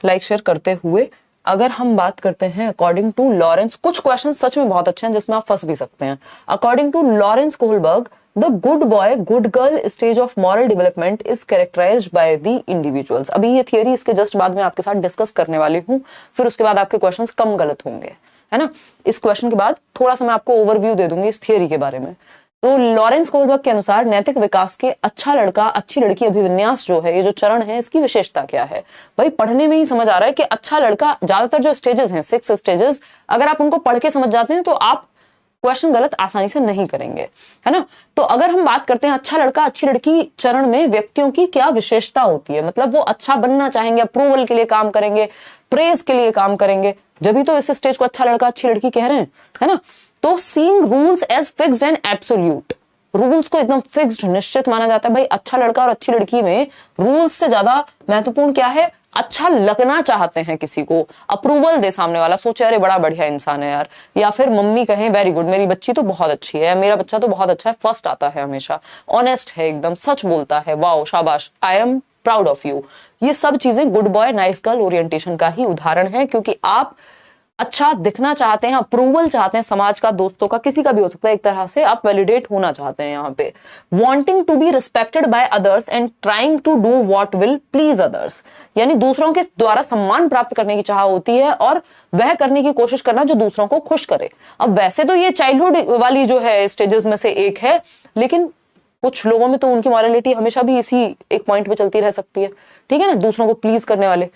Like share करते हुए अगर हम बात करते हैं अकॉर्डिंग टू लॉरेंस, कुछ क्वेश्चन सच में बहुत अच्छे हैं जिसमें आप फंस भी सकते हैं। According to Lawrence Kohlberg, the good boy good girl stage of moral development is characterised by the individuals. अभी ये थियरी इसके जस्ट बाद में आपके साथ डिस्कस करने वाली हूँ, फिर उसके बाद आपके क्वेश्चंस कम गलत होंगे, है ना। इस क्वेश्चन के बाद थोड़ा सा मैं आपको ओवरव्यू दे दूंगी इस थियरी के बारे में। तो लॉरेंस कोहलबर्ग के अनुसार नैतिक विकास के अच्छा लड़का अच्छी लड़की अभिविन्यास जो है, ये जो चरण है, इसकी विशेषता क्या है। भाई पढ़ने में ही समझ आ रहा है कि अच्छा लड़का, ज्यादातर जो स्टेजेस हैं 6 स्टेजेस, अगर आप उनको पढ़ के समझ जाते हैं तो आप क्वेश्चन गलत आसानी से नहीं करेंगे, है ना। तो अगर हम बात करते हैं अच्छा लड़का अच्छी लड़की चरण में व्यक्तियों की क्या विशेषता होती है, मतलब वो अच्छा बनना चाहेंगे, अप्रूवल के लिए काम करेंगे, प्रेज के लिए काम करेंगे, जब भी तो इस स्टेज को अच्छा लड़का अच्छी लड़की कह रहे हैं, है ना। तो seeing rules as fixed and absolute, rules को एकदम फिक्स्ड निश्चित माना जाता है। भाई अच्छा लड़का और अच्छी लड़की में रूल्स से ज्यादा महत्वपूर्ण क्या है, अच्छा लगना चाहते हैं किसी को, अप्रूवल दे सामने वाला, सोचे अरे बड़ा बढ़िया इंसान है यार, या फिर मम्मी कहें वेरी गुड, मेरी बच्ची तो बहुत अच्छी है, मेरा बच्चा तो बहुत अच्छा है, फर्स्ट आता है हमेशा, ऑनेस्ट है, एकदम सच बोलता है, वाओ शाबाश, I am proud of you. ये सब चीजें good boy nice girl orientation का ही उदाहरण है, क्योंकि आप अच्छा दिखना चाहते हैं, अप्रूवल चाहते हैं समाज का, दोस्तों का, किसी का भी हो सकता है, एक तरह से आप वैलिडेट होना चाहते हैं यहाँ पे। Wanting to be respected by others and trying to do what will please others, यानी दूसरों के द्वारा सम्मान प्राप्त करने की चाह होती है और वह करने की कोशिश करना जो दूसरों को खुश करे। अब वैसे तो ये चाइल्डहुड वाली जो है स्टेजेस में से एक है, लेकिन कुछ लोगों में तो उनकी मॉरलिटी हमेशा भी इसी एक पॉइंट पे चलती रह सकती है, ठीक है ना, दूसरों को प्लीज करने वाले।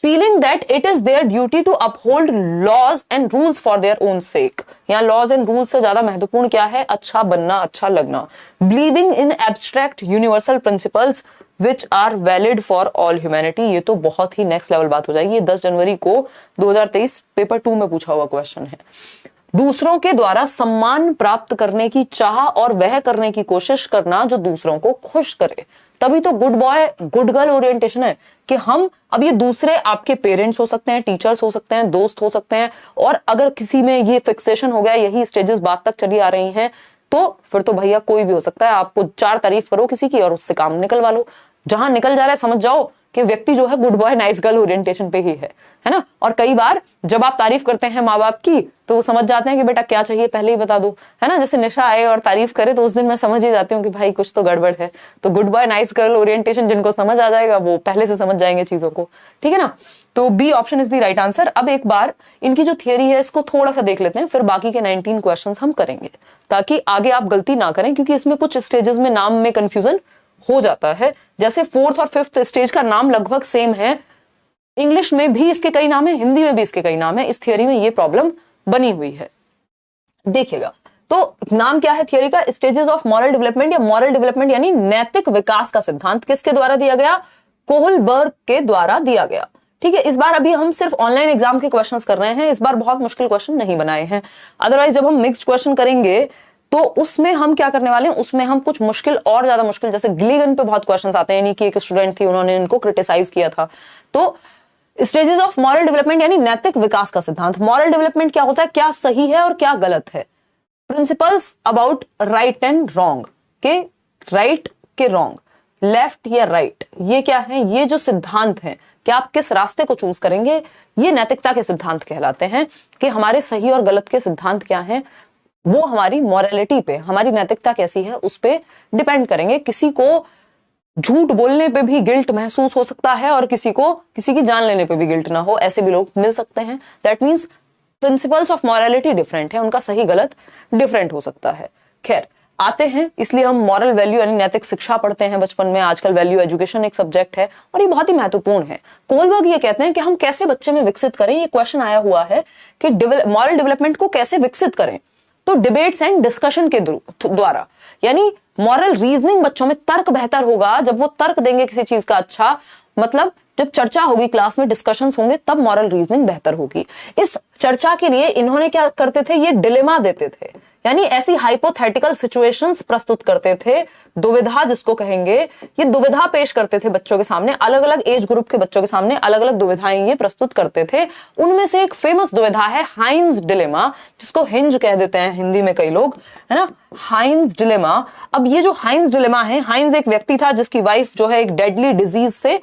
Feeling that it is their duty to uphold laws and rules for their own sake, यहाँ laws and rules से ज्यादा महत्वपूर्ण क्या है, अच्छा बनना, अच्छा लगना। Believing in abstract universal principles which are valid for all humanity, ये तो बहुत ही नेक्स्ट लेवल बात हो जाएगी। ये 10 जनवरी को 2023 पेपर 2 में पूछा हुआ क्वेश्चन है। दूसरों के द्वारा सम्मान प्राप्त करने की चाह और वह करने की कोशिश करना जो दूसरों को खुश करे, तभी तो good boy good girl orientation है कि हम, अब ये दूसरे आपके पेरेंट्स हो सकते हैं, टीचर्स हो सकते हैं, दोस्त हो सकते हैं, और अगर किसी में ये फिक्सेशन हो गया, यही स्टेजेस बात तक चली आ रही हैं, तो फिर तो भैया कोई भी हो सकता है। आपको 4 तारीफ करो किसी की और उससे काम निकलवा लो, जहां निकल जा रहा है समझ जाओ कि व्यक्ति जो है good boy nice girl orientation पे ही है ना। और कई बार जब आप तारीफ करते हैं माँ बाप की तो वो समझ जाते हैं कि बेटा क्या चाहिए पहले ही बता दो, है ना। जैसे निशा आए और तारीफ करे तो उस दिन मैं समझ ही जाती हूँ कि भाई कुछ तो गड़बड़ है। तो good boy nice girl orientation जिनको समझ आ जाएगा वो पहले से समझ जाएंगे चीजों को, ठीक है ना। तो B option is the right answer. अब एक बार इनकी जो थियरी है इसको थोड़ा सा देख लेते हैं, फिर बाकी के 19 क्वेश्चन हम करेंगे ताकि आगे आप गलती ना करें, क्योंकि इसमें कुछ स्टेजेस में नाम में कंफ्यूजन हो जाता है। जैसे 4th और 5th स्टेज का नाम लगभग सेम है, इंग्लिश में भी इसके कई नाम है, हिंदी में भी इसके कई नाम है। इस थियरी में ये प्रॉब्लम बनी हुई है, देखिएगा। तो नाम क्या है थियरी का, स्टेजेस ऑफ मॉरल डेवलपमेंट, या मॉरल डेवलपमेंट यानी नैतिक विकास का सिद्धांत। किसके द्वारा दिया गया, कोहलबर्ग के द्वारा दिया गया, ठीक है। इस बार अभी हम सिर्फ ऑनलाइन एग्जाम के क्वेश्चंस कर रहे हैं, इस बार बहुत मुश्किल क्वेश्चन नहीं बनाए हैं। अदरवाइज जब हम मिक्स्ड क्वेश्चन करेंगे तो उसमें हम क्या करने वाले हैं, उसमें हम कुछ मुश्किल और ज्यादा मुश्किल, जैसे गिलीगन पे बहुत क्वेश्चंस आते हैं, यानी कि एक स्टूडेंट थी, उन्होंने इनको क्रिटिसाइज किया था। तो स्टेजेस ऑफ मॉरल डेवलपमेंट यानी नैतिक विकास का सिद्धांत। मॉरल डेवलपमेंट क्या होता है, क्या सही है और क्या गलत है। Principles about right and wrong, के राइट के रॉन्ग, लेफ्ट या राइट, ये क्या है, ये जो सिद्धांत हैं कि आप किस रास्ते को चूज करेंगे, ये नैतिकता के सिद्धांत कहलाते हैं। कि हमारे सही और गलत के सिद्धांत क्या हैं, वो हमारी मॉरलिटी पे, हमारी नैतिकता कैसी है उस पे डिपेंड करेंगे। किसी को झूठ बोलने पे भी गिल्ट महसूस हो सकता है और किसी को किसी की जान लेने पे भी गिल्ट ना हो, ऐसे भी लोग मिल सकते हैं। That means principles of morality different है, उनका सही गलत डिफरेंट हो सकता है। खैर आते हैं, इसलिए हम मॉरल वैल्यू यानी नैतिक शिक्षा पढ़ते हैं बचपन में। आजकल वैल्यू एजुकेशन एक सब्जेक्ट है और ये बहुत ही महत्वपूर्ण है। कोहलबर्ग ये कहते हैं कि हम कैसे बच्चे में विकसित करें, ये क्वेश्चन आया हुआ है कि मॉरल डेवलपमेंट को कैसे विकसित करें। तो डिबेट्स एंड डिस्कशन के द्वारा, यानी मॉरल रीजनिंग बच्चों में, तर्क बेहतर होगा जब वो तर्क देंगे किसी चीज का। अच्छा मतलब जब चर्चा होगी क्लास में, डिस्कशंस होंगे, तब मॉरल रीजनिंग बेहतर होगी। इस चर्चा के लिए इन्होंने क्या करते थे, ये डिलेमा देते थे, यानी ऐसी हाइपोथेटिकल सिचुएशंस प्रस्तुत करते थे, दुविधा जिसको कहेंगे, ये दुविधा पेश करते थे बच्चों के सामने। अलग अलग एज ग्रुप के बच्चों के सामने अलग अलग दुविधाएं ये प्रस्तुत करते थे। उनमें से एक फेमस दुविधा है हाइंस डिलेमा, जिसको हिंज कह देते हैं हिंदी में कई लोग, है ना, हाइंस डिलेमा। अब ये जो हाइंस डिलेमा है, हाइंस एक व्यक्ति था जिसकी वाइफ जो है एक डेडली डिजीज से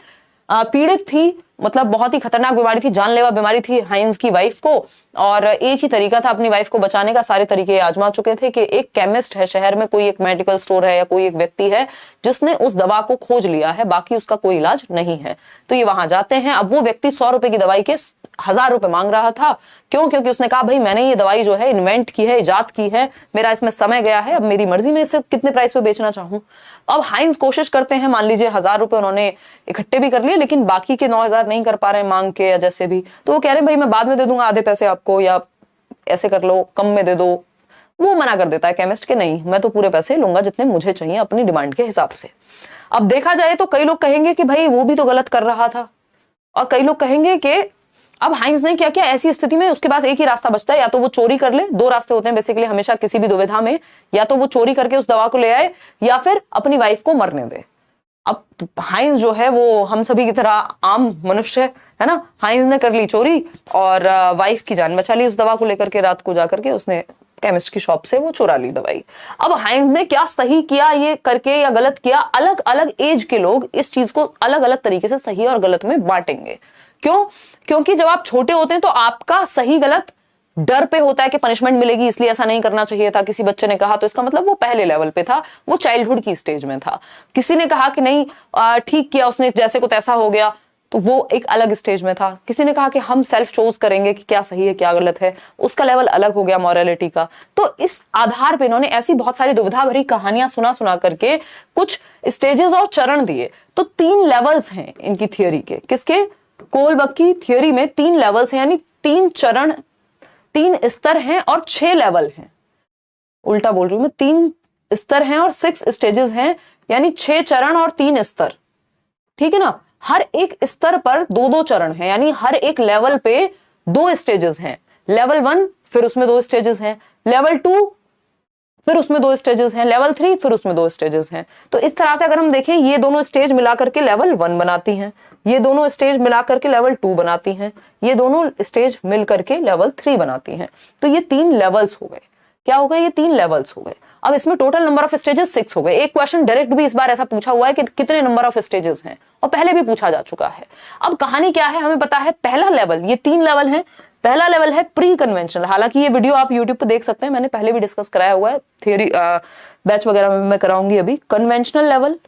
पीड़ित थी, मतलब बहुत ही खतरनाक बीमारी थी, जानलेवा बीमारी थी हाइंस की वाइफ को, और एक ही तरीका था अपनी वाइफ को बचाने का। सारे तरीके आजमा चुके थे कि एक केमिस्ट है शहर में, कोई एक मेडिकल स्टोर है या कोई एक व्यक्ति है जिसने उस दवा को खोज लिया है, बाकी उसका कोई इलाज नहीं है। तो ये वहां जाते हैं। अब वो व्यक्ति 100 रुपए की दवाई के 1000 रुपए मांग रहा था। क्यों? क्योंकि उसने कहा भाई मैंने ये दवाई जो है इन्वेंट की है, इजाद की है, मेरा इसमें समय गया है, अब मेरी मर्जी में इसे कितने प्राइस पे बेचना चाहूं। अब हाइंस कोशिश करते हैं, मान लीजिए 1000 रुपए उन्होंने इकट्ठे भी कर लिए, लेकिन बाकी के 9000 नहीं कर पा रहे हैं मांग के या जैसे भी। तो वो कह रहे हैं भाई मैं बाद में दे दूंगा आधे पैसे आपको, या ऐसे कर लो कम में दे दो। वो मना कर देता है केमिस्ट के, नहीं मैं तो पूरे पैसे लूंगा जितने मुझे चाहिए अपनी डिमांड के हिसाब से। अब देखा जाए तो कई लोग कहेंगे कि भाई वो भी तो गलत कर रहा था, और कई लोग कहेंगे कि अब हाइंस ने क्या किया, ऐसी स्थिति में उसके पास एक ही रास्ता बचता है, या तो वो चोरी कर ले। दो रास्ते होते हैं बेसिकली हमेशा किसी भी दुविधा में, या तो वो चोरी करके उस दवा को ले आए या फिर अपनी वाइफ को मरने दे। अब हाइंस जो है वो हम सभी की तरह आम मनुष्य है ना, हाइंस ने कर ली चोरी और वाइफ की जान बचा ली उस दवा को लेकर के। रात को जाकर के उसने केमिस्ट की शॉप से वो चुरा ली दवाई। अब हाइंस ने क्या सही किया ये करके या गलत किया, अलग अलग एज के लोग इस चीज को अलग अलग तरीके से सही और गलत में बांटेंगे। क्यों? क्योंकि जब आप छोटे होते हैं तो आपका सही गलत डर पे होता है कि पनिशमेंट मिलेगी इसलिए ऐसा नहीं करना चाहिए था। किसी बच्चे ने कहा तो इसका मतलब वो पहले लेवल पे था, वो चाइल्डहुड की स्टेज में था। किसी ने कहा कि नहीं ठीक किया उसने, जैसे को तैसा हो गया, तो वो एक अलग स्टेज में था। किसी ने कहा कि हम सेल्फ चोज करेंगे कि क्या सही है क्या गलत है, उसका लेवल अलग हो गया मॉरलिटी का। तो इस आधार पे इन्होंने ऐसी बहुत सारी दुविधा भरी कहानियां सुना सुना करके कुछ स्टेजेस और चरण दिए। तो 3 लेवल्स हैं इनकी थियोरी के। किसके? कोहलबर्ग की थियोरी में 3 लेवल्स हैं, यानी 3 चरण, 3 स्तर हैं और 6 लेवल हैं। उल्टा बोल रही हूं मैं, 3 स्तर हैं और 6 स्टेजेस हैं, यानी 6 चरण और 3 स्तर। ठीक है ना? हर एक स्तर पर 2-2 चरण हैं, यानी हर एक लेवल पे 2 स्टेजेस हैं। लेवल 1 फिर उसमें 2 स्टेजेस हैं, लेवल 2 फिर उसमें 2 स्टेजेस हैं, लेवल 3 फिर उसमें 2 स्टेजेस हैं। तो इस तरह से अगर हम देखें, ये दोनों स्टेज मिलाकर के लेवल 1 बनाती हैं, ये दोनों स्टेज मिलाकर के लेवल 2 बनाती हैं, ये दोनों स्टेज मिलकर के लेवल 3 बनाती हैं। तो ये 3 लेवल्स हो गए। क्या हो गए? ये 3 लेवल्स हो गए। अब इसमें टोटल नंबर ऑफ स्टेजेस 6 हो गए। एक क्वेश्चन डायरेक्ट भी इस बार ऐसा पूछा हुआ है कि कितने नंबर ऑफ स्टेजेस हैं, और पहले भी पूछा जा चुका है। अब कहानी क्या है हमें पता है। पहला लेवल, ये 3 लेवल हैं। पहला लेवल है प्री कन्वेंशनल। हालांकि ये वीडियो आप यूट्यूब पे देख सकते हैं, मैंने पहले भी डिस्कस कराया हुआ है, थियरी बैच वगैरह में मैं कराऊंगी अभी। कन्वेंशनल लेवल,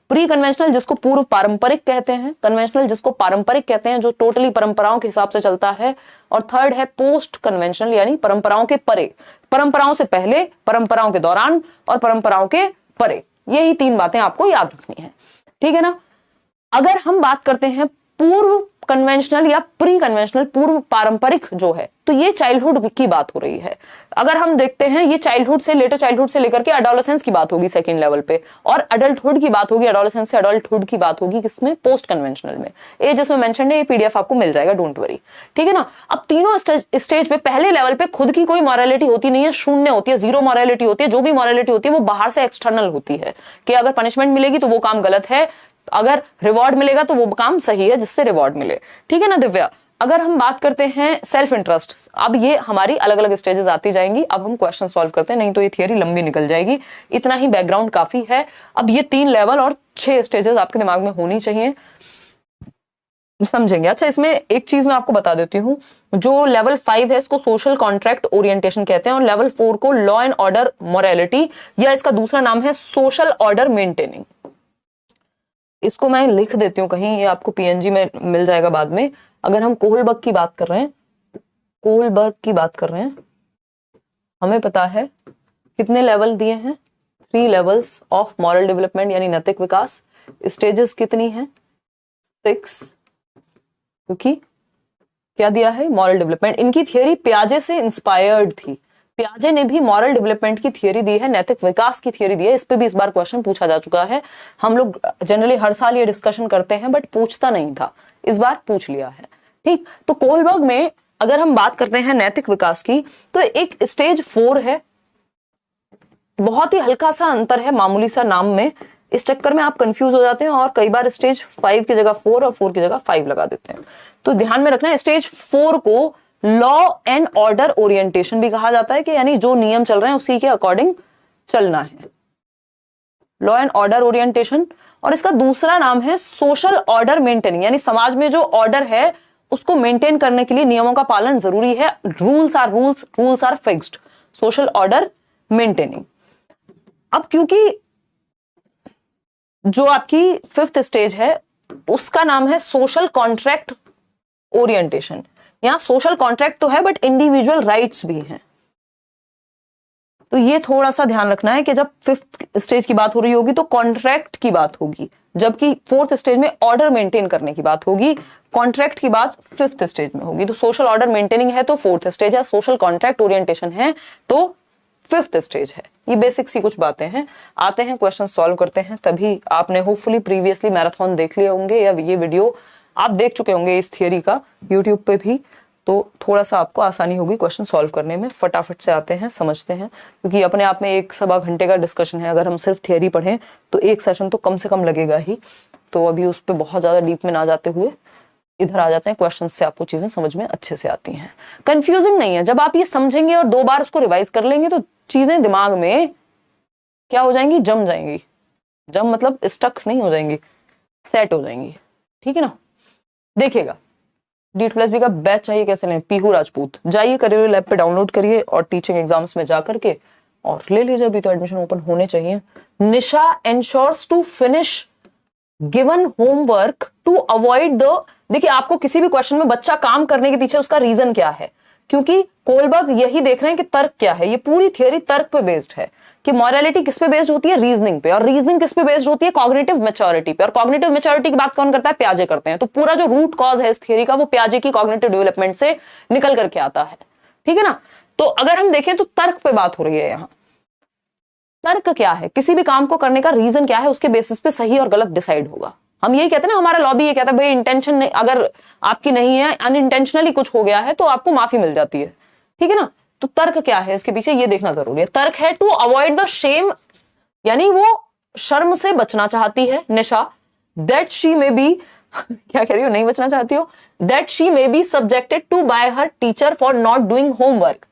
प्री कन्वेंशनल जिसको पूर्व पारंपरिक कहते हैं, कन्वेंशनल जिसको पारंपरिक कहते हैं, जो टोटली परंपराओं के हिसाब से चलता है। और थर्ड है पोस्ट कन्वेंशनल, यानी परंपराओं के परे, परंपराओं से पहले, परंपराओं के दौरान और परंपराओं के परे। यही 3 बातें आपको याद रखनी है। ठीक है ना? अगर हम बात करते हैं पूर्व कन्वेंशनल या प्री कन्वेंशनल, पूर्व पारंपरिक जो है, तो ये चाइल्डहुड की बात हो रही है। अगर हम देखते हैं ये चाइल्डहुड से, लेटर चाइल्डहुड से लेकर के एडोलेसेंस की बात होगी सेकंड लेवल पे, और अडल्टहुड की बात होगी, एडोलेसेंस से अडल्टहुड की बात होगी किसमें? पोस्ट कन्वेंशनल में। ये जिसमें मेंशन है, ये पीडीएफ आपको मिल जाएगा, डोंट वरी। ठीक है ना? अब तीनों स्टेज पे, पहले लेवल पे खुद की कोई मॉरलिटी होती नहीं है, शून्य होती है, जीरो मॉरलिटी होती है। जो भी मॉरलिटी होती है वो बाहर से एक्सटर्नल होती है, कि अगर पनिशमेंट मिलेगी तो वो काम गलत है, अगर रिवॉर्ड मिलेगा तो वो काम सही है जिससे रिवॉर्ड मिले। ठीक है ना दिव्या? अगर हम बात करते हैं सेल्फ इंटरेस्ट, अब ये हमारी अलग अलग स्टेजेस आती जाएंगी। अब हम क्वेश्चन सॉल्व करते हैं, नहीं तो ये थियरी लंबी निकल जाएगी। इतना ही बैकग्राउंड काफी है। अब ये 3 लेवल और 6 स्टेजेस आपके दिमाग में होनी चाहिए, समझेंगे। अच्छा, इसमें एक चीज मैं आपको बता देती हूँ, जो लेवल 5 है इसको सोशल कॉन्ट्रैक्ट ओरिएंटेशन कहते हैं, और लेवल 4 को लॉ एंड ऑर्डर मोरालिटी, या इसका दूसरा नाम है सोशल ऑर्डर मेंटेनिंग। इसको मैं लिख देती हूँ कहीं, ये आपको पीएनजी में मिल जाएगा बाद में। अगर हम कोहलबर्ग की बात कर रहे हैं, कोहलबर्ग की बात कर रहे हैं, हमें पता है कितने लेवल दिए हैं? 3 लेवल्स ऑफ मॉरल डेवलपमेंट, यानी नैतिक विकास। स्टेजेस कितनी हैं? 6, क्योंकि क्या दिया है? Moral development. इनकी थियरी पियाजे से इंस्पायर्ड थी। पियाजे ने भी मॉरल डेवलपमेंट की थियरी दी है, नैतिक विकास की थियरी दी है। इस पे भी इस बार क्वेश्चन पूछा जा चुका है। हम लोग जनरली हर साल ये डिस्कशन करते हैं, बट पूछता नहीं था, इस बार पूछ लिया है। ठीक, तो कोहलबर्ग में अगर हम बात करते हैं नैतिक विकास की, तो एक स्टेज 4 है, बहुत ही हल्का सा अंतर है, मामूली सा नाम में। इस चक्कर में आप कंफ्यूज हो जाते हैं और कई बार स्टेज 5 की जगह 4 और 4 की जगह 5 लगा देते हैं। तो ध्यान में रखना है, स्टेज 4 को लॉ एंड ऑर्डर ओरिएंटेशन भी कहा जाता है, कि यानी जो नियम चल रहे हैं उसी के अकॉर्डिंग चलना है। लॉ एंड ऑर्डर ओरिएंटेशन, और इसका दूसरा नाम है सोशल ऑर्डर मेंटेनिंग, यानी समाज में जो ऑर्डर है उसको मेंटेन करने के लिए नियमों का पालन जरूरी है। Rules are fixed, social order maintaining. अब क्योंकि जो आपकी फिफ्थ स्टेज है उसका नाम है सोशल कॉन्ट्रैक्ट ओरिएंटेशन। यहां सोशल कॉन्ट्रैक्ट तो है बट इंडिविजुअल राइट्स भी हैं, तो ये थोड़ा सा ध्यान रखना है कि जब फिफ्थ स्टेज की बात हो रही होगी तो कॉन्ट्रैक्ट की बात होगी, जबकि फोर्थ स्टेज में ऑर्डर मेंटेन करने की बात होगी, कॉन्ट्रैक्ट की बात फिफ्थ स्टेज में होगी। तो सोशल ऑर्डर मेंटेनिंग है तो फोर्थ स्टेज है, सोशल कॉन्ट्रैक्ट ओरिएंटेशन है तो फिफ्थ स्टेज है। ये बेसिक सी कुछ बातें हैं। आते हैं क्वेश्चन सॉल्व करते हैं। तभी आपने होपफुली प्रीवियसली मैराथन देख लिए होंगे या ये वीडियो आप देख चुके होंगे इस थियरी का यूट्यूब पे भी, तो थोड़ा सा आपको आसानी होगी क्वेश्चन सॉल्व करने में। फटाफट से आते हैं, समझते हैं, क्योंकि अपने आप में 1-1.25 घंटे का डिस्कशन है। अगर हम सिर्फ थियरी पढ़ें तो एक सेशन तो कम से कम लगेगा ही। तो अभी उस पर बहुत ज्यादा डीप में ना जाते हुए इधर आ जाते हैं, क्वेश्चन से आपको चीजें समझ में अच्छे से आती हैं, कंफ्यूजिंग नहीं है। जब आप ये समझेंगे और 2 बार उसको रिवाइज कर लेंगे तो चीजें दिमाग में क्या हो जाएंगी, जम जाएंगी। जम मतलब स्टक नहीं हो जाएंगी, सेट हो जाएंगी, ठीक है ना। देखिएगा, D2+B का बैच चाहिए कैसे लें, पीहू राजपूत जाइए करियर लैब पे डाउनलोड करिए और टीचिंग एग्जाम्स में जा करके और ले लीजिए। अभी तो एडमिशन ओपन होने चाहिए। Nisha ensures to finish given homework to avoid the, देखिए आपको किसी भी क्वेश्चन में बच्चा काम करने के पीछे उसका रीजन क्या है, क्योंकि कोलबर्ग यही देख रहे हैं कि तर्क क्या है। ये पूरी थियरी तर्क पे बेस्ड है कि मॉरलिटी किस पे बेस्ड होती है, रीजनिंग पे, और रीजनिंग किस पे बेस्ड होती है, कॉग्निटिव मैच्योरिटी पे, और कॉग्निटिव मैच्योरिटी की बात कौन करता है, पियाजे करते हैं। तो पूरा जो रूट कॉज है इस थियरी का वो पियाजे की कॉग्निटिव डेवलपमेंट से निकल करके आता है, ठीक है ना। तो अगर हम देखें तो तर्क पे बात हो रही है यहाँ। तर्क क्या है, किसी भी काम को करने का रीजन क्या है, उसके बेसिस पे सही और गलत डिसाइड होगा। हम यही कहते हैं ना, हमारा लॉबी ये कहता है भाई इंटेंशन नहीं, अगर आपकी नहीं है, अनइंटेंशनली कुछ हो गया है तो आपको माफी मिल जाती है, ठीक है ना। तो तर्क क्या है इसके पीछे ये देखना जरूरी है। तर्क है टू अवॉइड द शेम, यानी वो शर्म से बचना चाहती है Nisha, that she may be क्या कह रही हो, नहीं बचना चाहती हो, that she may be subjected to by her teacher for not doing homework,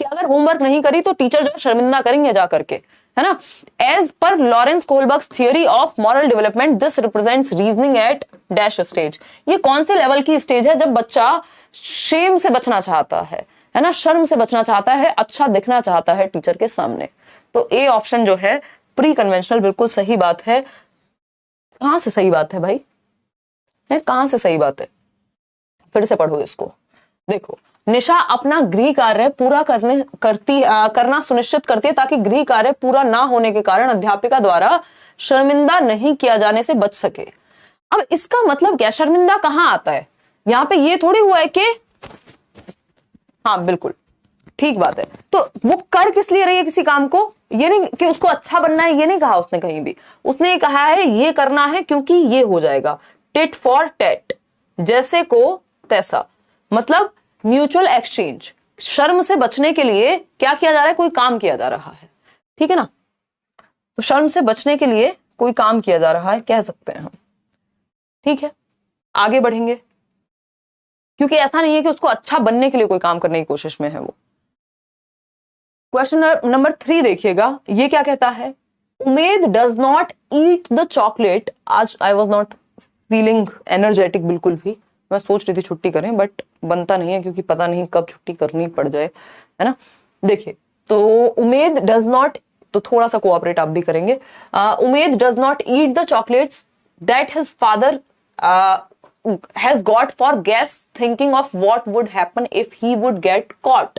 कि अगर होमवर्क नहीं करी तो टीचर जो है शर्मिंदा करेंगे जा करके, है ना। As per Lawrence Kohlberg's theory of moral development this represents reasoning at dash stage. ये कौन से लेवल की स्टेज है, जब बच्चा शेम से बचना चाहता है ना, शर्म से बचना चाहता है, अच्छा दिखना चाहता है टीचर के सामने। तो ए ऑप्शन जो है प्री कन्वेंशनल बिल्कुल सही बात है। कहां से सही बात है भाई, है कहां से सही बात है, फिर से पढ़ो इसको। देखो, निशा अपना गृह कार्य पूरा करना सुनिश्चित करती है ताकि गृह कार्य पूरा ना होने के कारण अध्यापिका द्वारा शर्मिंदा नहीं किया जाने से बच सके। अब इसका मतलब क्या, शर्मिंदा कहां आता है यहां पे, ये थोड़ी हुआ है कि हाँ बिल्कुल ठीक बात है। तो वो कर किस लिए रही है किसी काम को, ये नहीं कि उसको अच्छा बनना है, ये नहीं कहा उसने कहीं भी। उसने कहा है ये करना है क्योंकि ये हो जाएगा, टिट फॉर टैट, जैसे को तैसा, मतलब म्यूचुअल एक्सचेंज। शर्म से बचने के लिए क्या किया जा रहा है, कोई काम किया जा रहा है, ठीक है ना। तो शर्म से बचने के लिए कोई काम किया जा रहा है कह सकते हैं हम, ठीक है। आगे बढ़ेंगे, क्योंकि ऐसा नहीं है कि उसको अच्छा बनने के लिए कोई काम करने की कोशिश में है वो। क्वेश्चन नंबर 3 देखिएगा, ये क्या कहता है, Umed does not eat the chocolate. आज I was not feeling energetic बिल्कुल भी, मैं सोच रही थी छुट्टी करें बट बनता नहीं है क्योंकि पता नहीं कब छुट्टी करनी पड़ जाए, है ना। देखिए, तो उमेद डज नॉट, तो थोड़ा सा कोऑपरेट आप भी करेंगे। Umed does not eat the chocolates that his father has got for guess thinking of what would happen if he would get caught।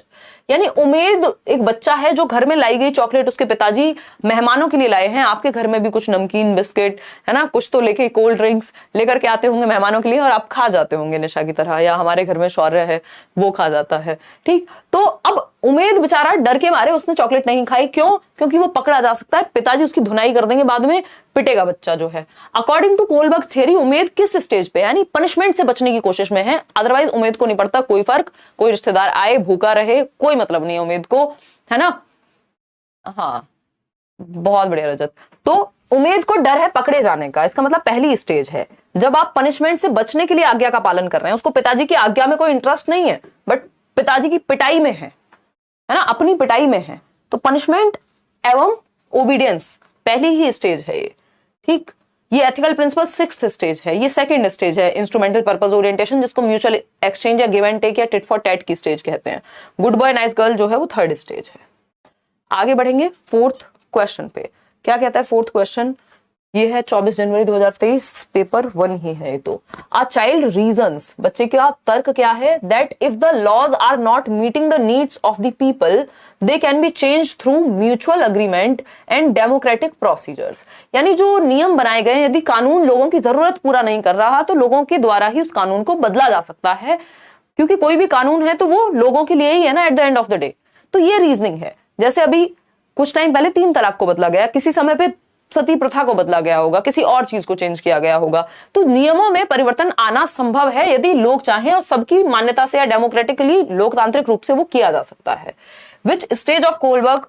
यानी उमेद एक बच्चा है जो घर में लाई गई चॉकलेट उसके पिताजी मेहमानों के लिए लाए हैं। आपके घर में भी कुछ नमकीन बिस्किट है ना, कुछ तो लेके कोल्ड ड्रिंक्स लेकर के आते होंगे मेहमानों के लिए और आप खा जाते होंगे निशा की तरह, या हमारे घर में शौर्य है वो खा जाता है, ठीक। तो अब उमेद बेचारा डर के मारे उसने चॉकलेट नहीं खाई, क्यों, क्योंकि वो पकड़ा जा सकता है, पिताजी उसकी धुनाई कर देंगे, बाद में पिटेगा बच्चा जो है। According to Kohlberg theory Umed किस स्टेज पे, यानी पनिशमेंट से बचने की कोशिश में है। अदरवाइज उमेद को नहीं पड़ता कोई फर्क, कोई रिश्तेदार आए भूखा रहे कोई मतलब नहीं है उमेद को, है ना। हाँ बहुत बढ़िया रजत। तो उमेद को डर है पकड़े जाने का, इसका मतलब पहली स्टेज है जब आप पनिशमेंट से बचने के लिए आज्ञा का पालन कर रहे हैं। उसको पिताजी की आज्ञा में कोई इंटरेस्ट नहीं है बट पिताजी की पिटाई में है ना, अपनी पिटाई में है। तो पनिशमेंट एवं ओबीडियंस पहली ही स्टेज है ये, ठीक। ये एथिकल प्रिंसिपल 6th स्टेज है, ये 2nd स्टेज है इंस्ट्रूमेंटल पर्पस ओरिएंटेशन, जिसको म्यूचुअल एक्सचेंज या गिव एंड टेक या टिट फॉर टैट की स्टेज कहते हैं। गुड बॉय नाइस गर्ल जो है वो 3rd स्टेज है। आगे बढ़ेंगे 4th क्वेश्चन पे। क्या कहता है 4th क्वेश्चन? ये है 24 जनवरी 2023, पेपर 1 ही है ये तो। अ चाइल्ड रीजंस, बच्चे का तर्क क्या है? That if the laws are not meeting the needs of the people they can be change through mutual agreement and democratic procedures. यानी जो नियम बनाए गए, यदि कानून लोगों की जरूरत पूरा नहीं कर रहा तो लोगों के द्वारा ही उस कानून को बदला जा सकता है, क्योंकि कोई भी कानून है तो वो लोगों के लिए ही है ना at the end of the day. तो ये रीजनिंग है। जैसे अभी कुछ टाइम पहले 3 तलाक को बदला गया, किसी समय पे सती प्रथा को बदला गया होगा, किसी और चीज को चेंज किया गया होगा। तो नियमों में परिवर्तन आना संभव है यदि लोग चाहें, और सबकी मान्यता से या डेमोक्रेटिकली लोकतांत्रिक रूप से वो किया जा सकता है। विच stage of Kohlberg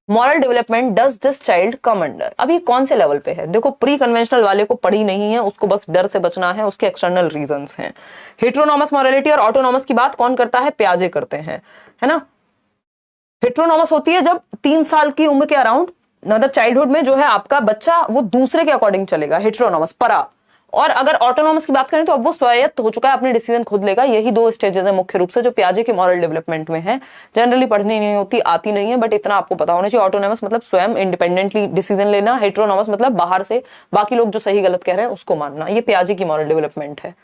moral development does this child come under? अभी कौन से लेवल पे है? देखो, प्री कन्वेंशनल वाले को पढ़ी नहीं है, उसको बस डर से बचना है, उसके एक्सटर्नल रीजंस हैं। हेटेरोनॉमस मॉरलिटी और ऑटोनॉमस की बात कौन करता है? पियाजे करते हैं, है ना। हेटेरोनॉमस होती है जब 3 साल की उम्र के अराउंड, मतलब चाइल्डहुड में जो है आपका बच्चा वो दूसरे के अकॉर्डिंग चलेगा, हेटेरोनॉमस परा। और अगर ऑटोनॉमस की बात करें तो अब वो स्वायत्त हो चुका है, अपने डिसीजन खुद लेगा। यही 2 स्टेजेस है मुख्य रूप से जो पियाजे के मॉरल डेवलपमेंट में है। जनरली पढ़नी नहीं होती, आती नहीं है, बट इतना आपको पता होना चाहिए। ऑटोनॉमस मतलब स्वयं इंडिपेंडेंटली डिसीजन लेना, हेटेरोनॉमस मतलब बाहर से बाकी लोग जो सही गलत कह रहे हैं उसको मानना। ये पियाजे की मॉरल डेवलपमेंट है।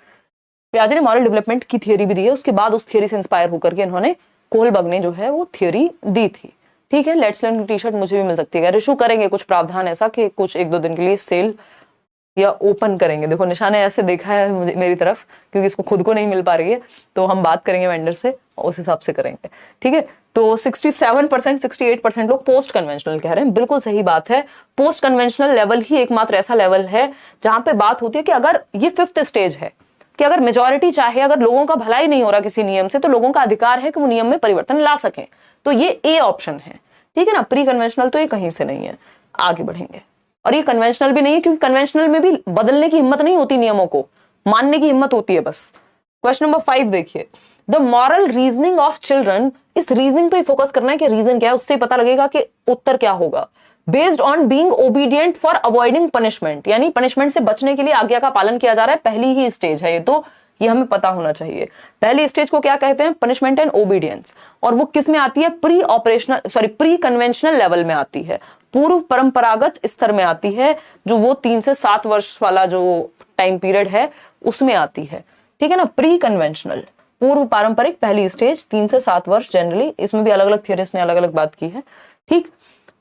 पियाजे ने मॉरल डेवलपमेंट की थियोरी भी दी है, उसके बाद उस थियोरी से इंस्पायर होकर के इन्होंने कोहलबर्ग ने जो है वो थियोरी दी थी। ठीक है, लेट्स लर्न की टी शर्ट मुझे भी मिल सकती है। इशू करेंगे कुछ प्रावधान ऐसा कि कुछ 1-2 दिन के लिए सेल या ओपन करेंगे। देखो निशा ने ऐसे देखा है मुझे मेरी तरफ, क्योंकि इसको खुद को नहीं मिल पा रही है, तो हम बात करेंगे वेंडर से, उस हिसाब से करेंगे। ठीक है, तो 67% 68% लोग पोस्ट कन्वेंशनल कह रहे हैं। बिल्कुल सही बात है। पोस्ट कन्वेंशनल लेवल ही एकमात्र ऐसा लेवल है जहां पे बात होती है कि अगर ये 5th स्टेज है कि अगर मेजॉरिटी चाहे, अगर लोगों का भला ही नहीं हो रहा किसी नियम से, तो लोगों का अधिकार है कि वो नियम में परिवर्तन ला सकें। तो ये ए ऑप्शन है, ठीक है ना। प्री कन्वेंशनल तो ये कहीं से नहीं है। आगे बढ़ेंगे, और ये कन्वेंशनल भी नहीं है, क्योंकि कन्वेंशनल में भी बदलने की हिम्मत नहीं होती, नियमों को मानने की हिम्मत होती है बस। क्वेश्चन नंबर 5 देखिए, the moral reasoning of children. इस रीजनिंग पे फोकस करना है कि रीजन क्या है, उससे पता लगेगा कि उत्तर क्या होगा। Based on being obedient for avoiding punishment, यानी पनिशमेंट से बचने के लिए आज्ञा का पालन किया जा रहा है। पहली ही स्टेज है ये, तो ये हमें पता होना चाहिए। पहली स्टेज को क्या कहते हैं? Punishment and obedience. और वो किस में आती है? प्री कन्वेंशनल लेवल में आती है, पूर्व परंपरागत स्तर में आती है, जो वो 3 से 7 वर्ष वाला जो टाइम पीरियड है उसमें आती है। ठीक है ना, प्री कन्वेंशनल, पूर्व पारंपरिक पहली स्टेज 3 से 7 वर्ष जनरली। इसमें भी अलग अलग थियरिस्ट ने अलग अलग बात की है। ठीक,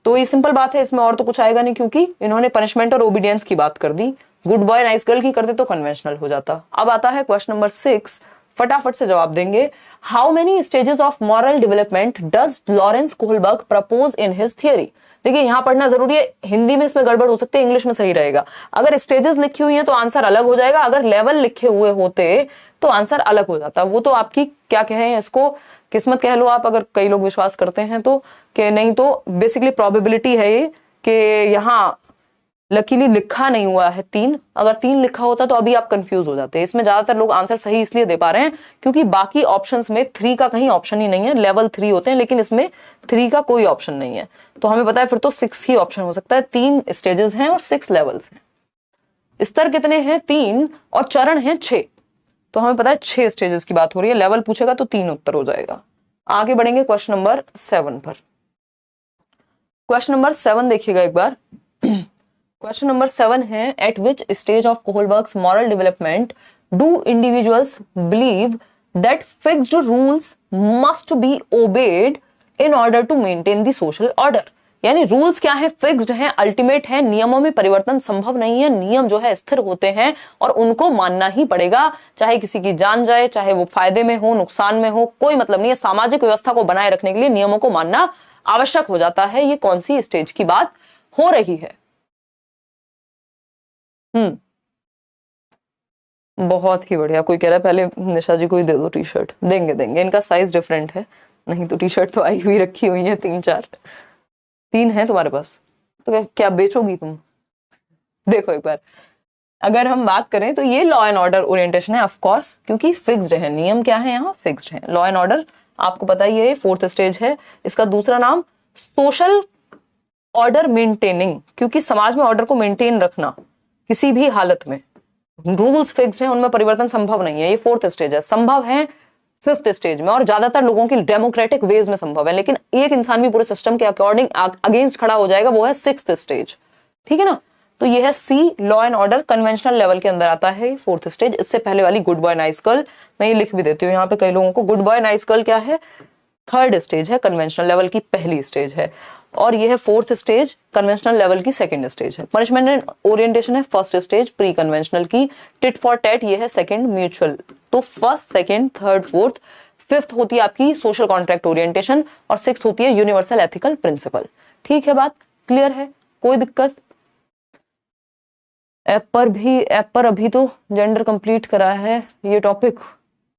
तो ये सिंपल बात है, इसमें और तो कुछ आएगा नहीं, क्योंकि इन्होंने पनिशमेंट और ओबीडियंस की बात कर दी। गुड बॉय नाइस गर्ल की करते तो कन्वेंशनल हो जाता। अब आता है क्वेश्चन नंबर 6, फटाफट से जवाब देंगे। How many stages of moral development does Lawrence Kohlberg propose in his theory? देखिए यहां पढ़ना जरूरी है, हिंदी में इसमें गड़बड़ हो सकती है, इंग्लिश में सही रहेगा। अगर स्टेजेस लिखी हुई है तो आंसर अलग हो जाएगा, अगर लेवल लिखे हुए होते तो आंसर अलग हो जाता। वो तो आपकी क्या कहें इसको, किस्मत कह लो आप, अगर कई लोग विश्वास करते हैं तो, कि नहीं तो बेसिकली प्रोबेबिलिटी है ये कि यहाँ लकीली लिखा नहीं हुआ है 3। अगर 3 लिखा होता तो अभी आप कंफ्यूज हो जाते। इसमें ज्यादातर लोग आंसर सही इसलिए दे पा रहे हैं क्योंकि बाकी ऑप्शंस में 3 का कहीं ऑप्शन ही नहीं है। लेवल 3 होते हैं लेकिन इसमें 3 का कोई ऑप्शन नहीं है, तो हमें पता है फिर तो 6 ही ऑप्शन हो सकता है। 3 स्टेजेस हैं और 6 लेवल्स हैं। स्तर कितने हैं? 3, और चरण हैं 6, तो हमें पता है 6 स्टेजेस की बात हो रही है। लेवल पूछेगा तो 3 उत्तर हो जाएगा। आगे बढ़ेंगे क्वेश्चन नंबर 7 पर। क्वेश्चन नंबर 7 देखिएगा एक बार। क्वेश्चन नंबर 7 है, at which stage of Kohlberg's moral development do individuals believe that fixed rules must be obeyed in order to maintain the social order? यानी रूल्स क्या है? फिक्स्ड हैं, ultimate हैं, नियमों में परिवर्तन संभव नहीं है। नियम जो है स्थिर होते हैं और उनको मानना ही पड़ेगा, चाहे किसी की जान जाए, चाहे वो फायदे में हो नुकसान में हो, कोई मतलब नहीं है। सामाजिक व्यवस्था को बनाए रखने के लिए नियमों को मानना आवश्यक हो जाता है। ये कौन सी स्टेज की बात हो रही है? बहुत ही बढ़िया। कोई कह रहा है पहले निशा जी को ही दे दो टी शर्ट। देंगे देंगे, इनका साइज डिफरेंट है, नहीं तो टी शर्ट तो आई हुई रखी हुई है 3-4। 3 है तुम्हारे पास, तो क्या बेचोगी तुम? देखो एक बार, अगर हम बात करें तो ये लॉ एंड ऑर्डर ओरिएंटेशन है ऑफ कोर्स, क्योंकि फिक्स्ड है। नियम क्या है? यहाँ फिक्स्ड है। लॉ एंड ऑर्डर आपको पता ही है 4th स्टेज है। इसका दूसरा नाम सोशल ऑर्डर मेंटेनिंग, क्योंकि समाज में ऑर्डर को मेंटेन रखना किसी भी हालत में, रूल्स फिक्स्ड हैं, उनमें परिवर्तन संभव नहीं है, ये फोर्थ स्टेज है। संभव है फिफ्थ स्टेज में और ज्यादातर लोगों की डेमोक्रेटिक वेज में संभव है, लेकिन एक इंसान भी पूरे सिस्टम के अकॉर्डिंग अगेंस्ट खड़ा हो जाएगा, वो है सिक्स्थ स्टेज। ठीक है ना, तो ये है C, law and order conventional level के अंदर आता है फोर्थ स्टेज। इससे पहले वाली गुड बॉय नाइस गर्ल, मैं ये लिख भी देती हूँ यहाँ पे कई लोगों को, गुड बॉय नाइस गर्ल क्या है, थर्ड स्टेज है, कन्वेंशनल लेवल की पहली स्टेज है, और ये है फोर्थ स्टेज, कन्वेंशनल लेवल की सेकंड स्टेज है। पनिशमेंट एंड ओरिएंटेशन है फर्स्ट स्टेज, प्री कन्वेंशनल की। टिट फॉर टैट ये है सेकंड, म्यूचुअल। तो first, second, third, fourth, fifth होती है आपकी सोशल कॉन्ट्रैक्ट ओरिएंटेशन, और सिक्स्थ होती है यूनिवर्सल एथिकल प्रिंसिपल। ठीक है, बात क्लियर है, कोई दिक्कत? ऐप पर अभी तो जेंडर कंप्लीट करा है, ये टॉपिक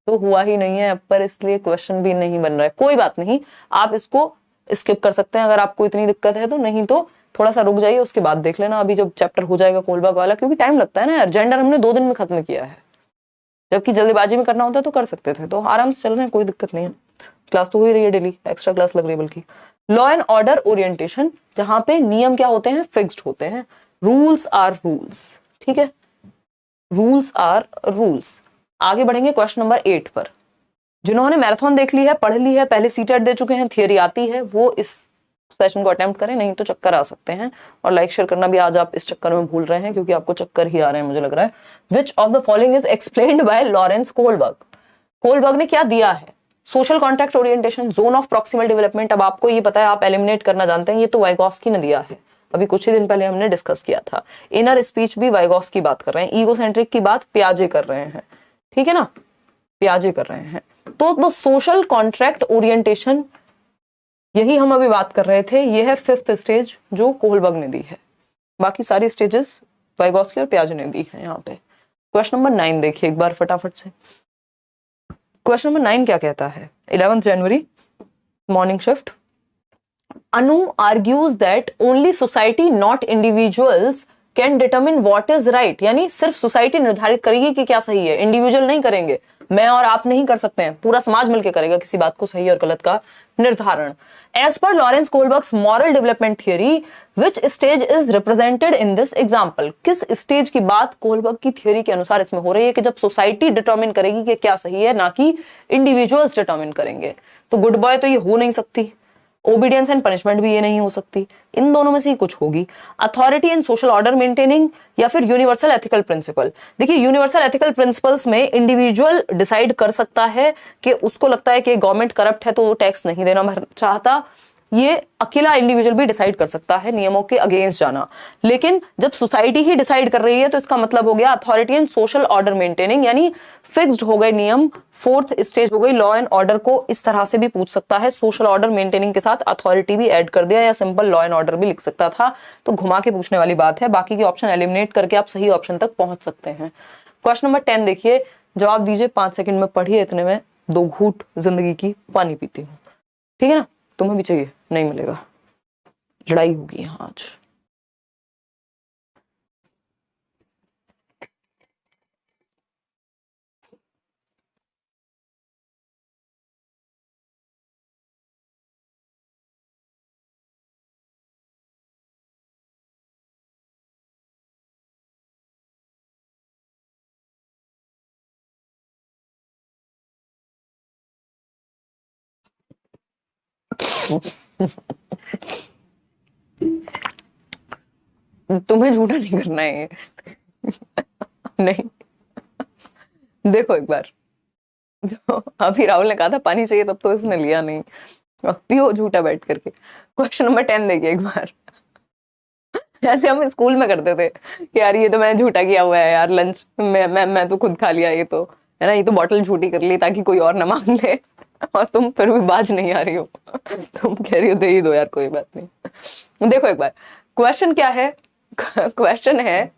तो हुआ ही नहीं है ऐप पर, इसलिए क्वेश्चन भी नहीं बन रहा है। कोई बात नहीं, आप इसको स्किप कर सकते हैं अगर आपको इतनी दिक्कत है तो, नहीं तो थोड़ा सा रुक जाइए, उसके बाद देख लेना अभी जब चैप्टर हो जाएगा कोलबर्ग वाला, क्योंकि टाइम लगता है ना यार। जेंडर हमने 2 दिन में खत्म किया है, जबकि जल्दीबाजी में करना होता है तो कर सकते थे, तो आराम से चल रहे हैं, कोई दिक्कत नहीं है। क्लास तो हो ही रही है डेली, एक्स्ट्रा क्लास लग रही है बल्कि। लॉ एंड ऑर्डर ओरिएंटेशन, जहां पे नियम क्या होते हैं, फिक्स्ड होते हैं, रूल्स आर रूल्स। ठीक है, रूल्स आर रूल्स। आगे बढ़ेंगे क्वेश्चन नंबर 8 पर। जिन्होंने मैराथन देख ली है, पढ़ ली है, पहले सीटेट दे चुके हैं, थियरी आती है, वो इस सेशन को अटेम्प्ट करें, नहीं तो चक्कर आ सकते हैं। और लाइक शेयर करना भी आज आप इस चक्कर में भूल रहे हैं, क्योंकि आपको चक्कर ही आ रहे हैं मुझे लग रहा है। Which of the following is explained bye Lawrence Kohlberg? Kohlberg ने क्या दिया है? Social contract orientation, zone of proximal development. अब आपको ये पता है, आप एलिमिनेट करना जानते हैं, ये तो वाइगॉस्की ने दिया है, अभी कुछ ही दिन पहले हमने डिस्कस किया था। इनर स्पीच भी वाइगॉस्की बात कर रहे हैं, ईगोसेंट्रिक की बात पियाजे कर रहे हैं। ठीक है ना, पियाजे कर रहे हैं। तो द सोशल कॉन्ट्रैक्ट ओरिएंटेशन, यही हम अभी बात कर रहे थे, ये है फिफ्थ स्टेज जो कोलबर्ग ने दी है। बाकी सारी स्टेजेस वाइगॉस्की और पियाजे ने दी है। यहाँ पे क्वेश्चन नंबर 9 देखिए एक बार फटाफट से। क्वेश्चन नंबर 9 क्या कहता है? 11 जनवरी, morning shift. Anu argues that only society, not individuals, can determine what is right. यानी सिर्फ सोसाइटी निर्धारित करेगी कि क्या सही है, इंडिविजुअल नहीं करेंगे, मैं और आप नहीं कर सकते हैं, पूरा समाज मिलकर करेगा किसी बात को सही और गलत का निर्धारण। As per Lawrence Kohlberg's moral development theory, which stage is represented in this example? किस स्टेज की बात कोलबर्ग की थियरी के अनुसार इसमें हो रही है कि जब सोसाइटी डिटर्मिन करेगी कि क्या सही है, ना कि इंडिविजुअल्स डिटर्मिन करेंगे? तो गुड बॉय तो ये हो नहीं सकती, ओबीडियंस एंड पनिशमेंट भी ये नहीं हो सकती, इन दोनों में से ही कुछ होगी। Authority and social order maintaining या फिर यूनिवर्सल एथिकल प्रिंसिपल। देखिए, यूनिवर्सल एथिकल प्रिंसिपल्स में इंडिविजुअल डिसाइड कर सकता है कि उसको लगता है कि गवर्नमेंट करप्ट है तो वो टैक्स नहीं देना चाहता, ये अकेला इंडिविजुअल भी डिसाइड कर सकता है नियमों के अगेंस्ट जाना। लेकिन जब सोसाइटी ही डिसाइड कर रही है तो इसका मतलब हो गया authority and social order maintaining, यानी फिक्स्ड हो गए नियम। फोर्थ स्टेज हो गई लॉ एंड ऑर्डर को इस तरह से भी पूछ सकता है, सोशल ऑर्डर मेंटेनिंग के साथ अथॉरिटी भी ऐड कर दिया, या सिंपल लॉ एंड ऑर्डर भी लिख सकता था, तो घुमा के पूछने वाली बात है। बाकी के ऑप्शन एलिमिनेट करके आप सही ऑप्शन तक पहुंच सकते हैं। क्वेश्चन नंबर 10 देखिए, जवाब दीजिए, 5 सेकंड में पढ़िए, इतने में 2 घूंट जिंदगी की पानी पीती हूँ। ठीक है ना, तुम्हें भी चाहिए, नहीं मिलेगा, लड़ाई होगी यहाँ आज। तुम्हें झूठा नहीं करना है नहीं, देखो एक बार, तो अभी राहुल ने कहा था पानी चाहिए, तब तो इसने लिया नहीं, अब पियो झूठा बैठ करके। क्वेश्चन नंबर 10 देखिए एक बार। जैसे हम स्कूल में करते थे कि यार ये तो मैंने झूठा किया हुआ है यार, लंच मैं तो खुद खा लिया, ये तो है ना, ये तो बॉटल झूठी कर ली ताकि कोई और ना मांग ले, और तुम फिर भी बाज नहीं आ रही हो, तुम कह रही हो दे ही दो यार, कोई बात नहीं। देखो एक बार क्वेश्चन क्या है, क्वेश्चन है,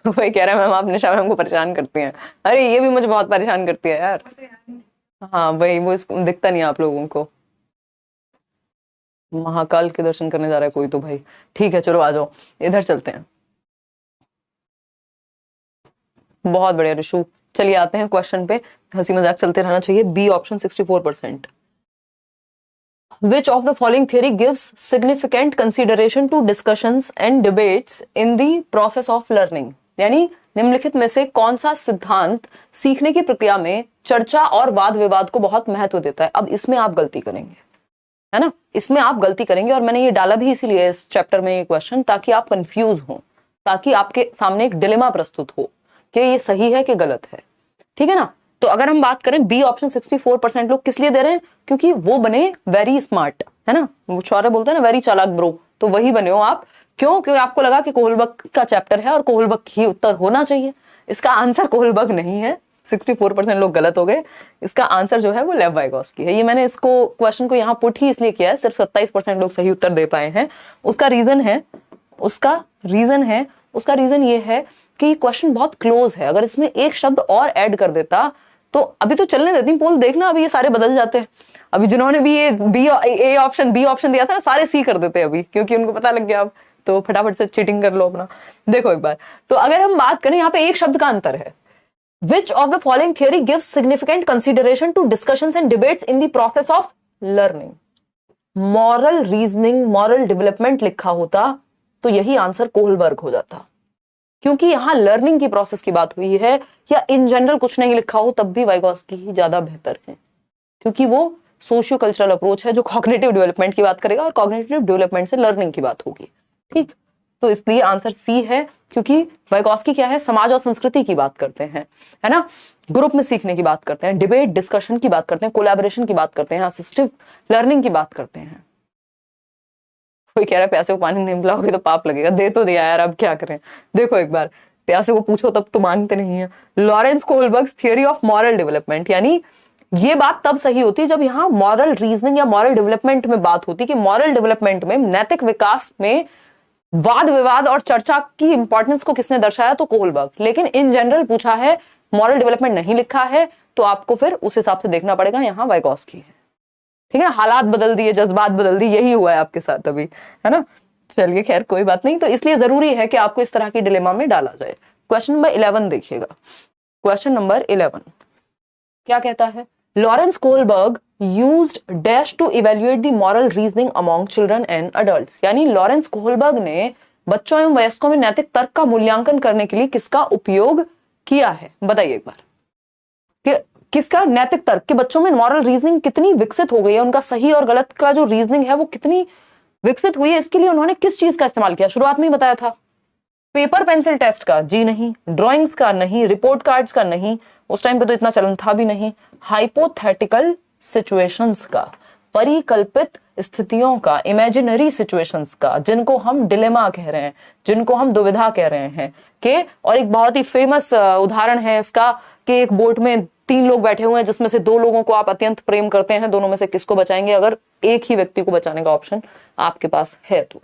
वही कह रहा है मैम आप निशा मैम को परेशान करती हैं, अरे ये भी मुझे बहुत परेशान करती है यार। हाँ वही, वो दिखता नहीं आप लोगों को। महाकाल के दर्शन करने जा रहा है कोई तो भाई, ठीक है चलो आ जाओ, इधर चलते हैं। बहुत बढ़िया ऋषु, चलिए आते हैं क्वेश्चन पे, हंसी मजाक चलते रहना चाहिए। B option 64%। Which of the following theory gives significant consideration to discussions and debates in the process of learning? यानी निम्नलिखित में से कौन सा सिद्धांत सीखने की प्रक्रिया में चर्चा और वाद विवाद को बहुत महत्व देता है? अब इसमें आप गलती करेंगे, है ना, इसमें आप गलती करेंगे, और मैंने ये डाला भी इसीलिए इस चैप्टर में ये क्वेश्चन, ताकि आप कंफ्यूज हो, ताकि आपके सामने एक डिलेमा प्रस्तुत हो कि ये सही है कि गलत है, ठीक है ना। तो अगर हम बात करें बी ऑप्शन 64% लोग किस लिए दे रहे हैं? क्योंकि वो बने वेरी स्मार्ट, है ना, वो छोरे बोलते हैं ना वेरी चालाक ब्रो, तो वही बने हो आप। क्यों? क्योंकि आपको लगा कि कोहलबर्ग का चैप्टर है और कोहलबर्ग ही उत्तर होना चाहिए। इसका आंसर कोहलबर्ग नहीं है, 64% लोग गलत हो गए। इसका आंसर जो है वो लेव वाइगोस्की है। ये मैंने इसको क्वेश्चन को यहाँ पुट ही इसलिए किया है, सिर्फ 27% लोग सही उत्तर दे पाए हैं। उसका रीजन ये है कि क्वेश्चन बहुत क्लोज है। अगर इसमें एक शब्द और ऐड कर देता तो, अभी तो चलने देती पोल, देखना अभी ये सारे बदल जाते हैं। अभी जिन्होंने भी ये बी ऑप्शन दिया था ना, सारे सी कर देते अभी, क्योंकि उनको पता लग गया। अब तो फटाफट से चीटिंग कर लो अपना। देखो एक बार, तो अगर हम बात करें, यहाँ पे एक शब्द का अंतर है। Which of the following theory gives significant consideration to discussions and debates in the process of learning? Moral reasoning, moral development लिखा होता तो यही आंसर कोहलबर्ग हो जाता, क्योंकि यहां लर्निंग की प्रोसेस की बात हुई है, या इन जनरल कुछ नहीं लिखा हो तब भी वाइगोस्की ही ज्यादा बेहतर है, क्योंकि वो सोशियो कल्चरल अप्रोच है जो कॉग्निटिव डेवलपमेंट की बात करेगा, और कॉग्निटिव डेवलपमेंट से लर्निंग की बात होगी, ठीक। तो इसलिए आंसर सी है, क्योंकि वाइगोस्की क्या है, समाज और संस्कृति की बात करते हैं, है ना, ग्रुप में सीखने की बात करते हैं, डिबेट डिस्कशन की बात करते हैं, कोलैबोरेशन की बात करते हैं, असिस्टिव लर्निंग की बात करते हैं। कोई कह रहा है प्यासे को पानी नहीं पिलाओगे तो पाप लगेगा, दे तो दिया यार, अब क्या करें। देखो एक बार, प्यासे को पूछो तब तो मांगते नहीं है। Lawrence Kohlberg's theory of moral development, यानी ये बात तब सही होती है जब यहाँ मॉरल रीजनिंग या मॉरल डेवलपमेंट में बात होती, कि मॉरल डेवलपमेंट में, नैतिक विकास में वाद विवाद और चर्चा की इंपॉर्टेंस को किसने दर्शाया? तो कोहलबर्ग। लेकिन इन जनरल पूछा है, मॉरल डेवलपमेंट नहीं लिखा है, तो आपको फिर उस हिसाब से देखना पड़ेगा, यहाँ वाइगोस्की है, ठीक है ना। हालात बदल दिए, जज्बात बदल दिए, यही हुआ है आपके साथ अभी, है ना। चलिए खैर कोई बात नहीं। तो इसलिए जरूरी है कि आपको इस तरह की डिलेमा में डाला जाए। क्वेश्चन नंबर 11 देखिएगा। क्वेश्चन नंबर 11 क्या कहता है? Lawrence Kohlberg used dash to evaluate the moral reasoning among children and adults, यानी लॉरेंस कोहलबर्ग ने बच्चों एवं वयस्कों में नैतिक तर्क का मूल्यांकन करने के लिए किसका उपयोग किया है? बताइए एक बार, कि किसका नैतिक तर्क, कि बच्चों में मॉरल रीजनिंग कितनी विकसित हो गई है, उनका सही और गलत का जो रीजनिंग है वो कितनी विकसित हुई है, इसके लिए उन्होंने किस चीज का इस्तेमाल किया? शुरुआत में ही बताया था, पेपर पेंसिल टेस्ट का जी नहीं, ड्राइंग्स का नहीं, रिपोर्ट कार्ड्स का नहीं, उस टाइम पे तो इतना चलन था भी नहीं, हाइपोथेटिकल सिचुएशंस का, परिकल्पित स्थितियों का, इमेजिनरी सिचुएशंस का, जिनको हम डिलेमा कह रहे हैं, जिनको हम दुविधा कह रहे हैं, के। और एक बहुत ही फेमस उदाहरण है इसका, कि एक बोट में 3 लोग बैठे हुए हैं, जिसमें से 2 लोगों को आप अत्यंत प्रेम करते हैं, दोनों में से किसको बचाएंगे? अगर एक ही व्यक्ति को बचाने का ऑप्शन आपके पास है तो,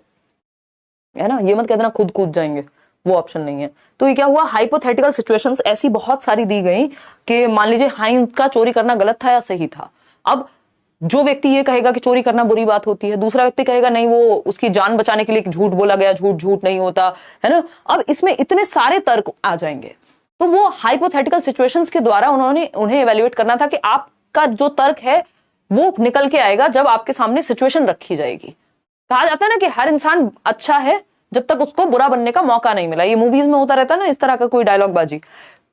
है ना, ये मत कह देना खुद कूद जाएंगे, वो ऑप्शन नहीं है। तो ये क्या हुआ, हाइपोथेटिकल सिचुएशंस ऐसी बहुत सारी दी गई कि मान लीजिए हाइंस का चोरी करना गलत था या सही था। अब जो व्यक्ति ये कहेगा कि चोरी करना बुरी बात होती है, दूसरा व्यक्ति कहेगा नहीं, वो उसकी जान बचाने के लिए झूठ बोला गया, झूठ नहीं होता, है ना। अब इसमें इतने सारे तर्क आ जाएंगे, तो वो हाइपोथेटिकल सिचुएशंस के द्वारा उन्हें इवैल्यूएट करना था कि आपका जो तर्क है वो निकल के आएगा जब आपके सामने सिचुएशन रखी जाएगी। कहा जाता है ना कि हर इंसान अच्छा है जब तक उसको बुरा बनने का मौका नहीं मिला। ये मूवीज में होता रहता है ना इस तरह का कोई डायलॉग बाजी।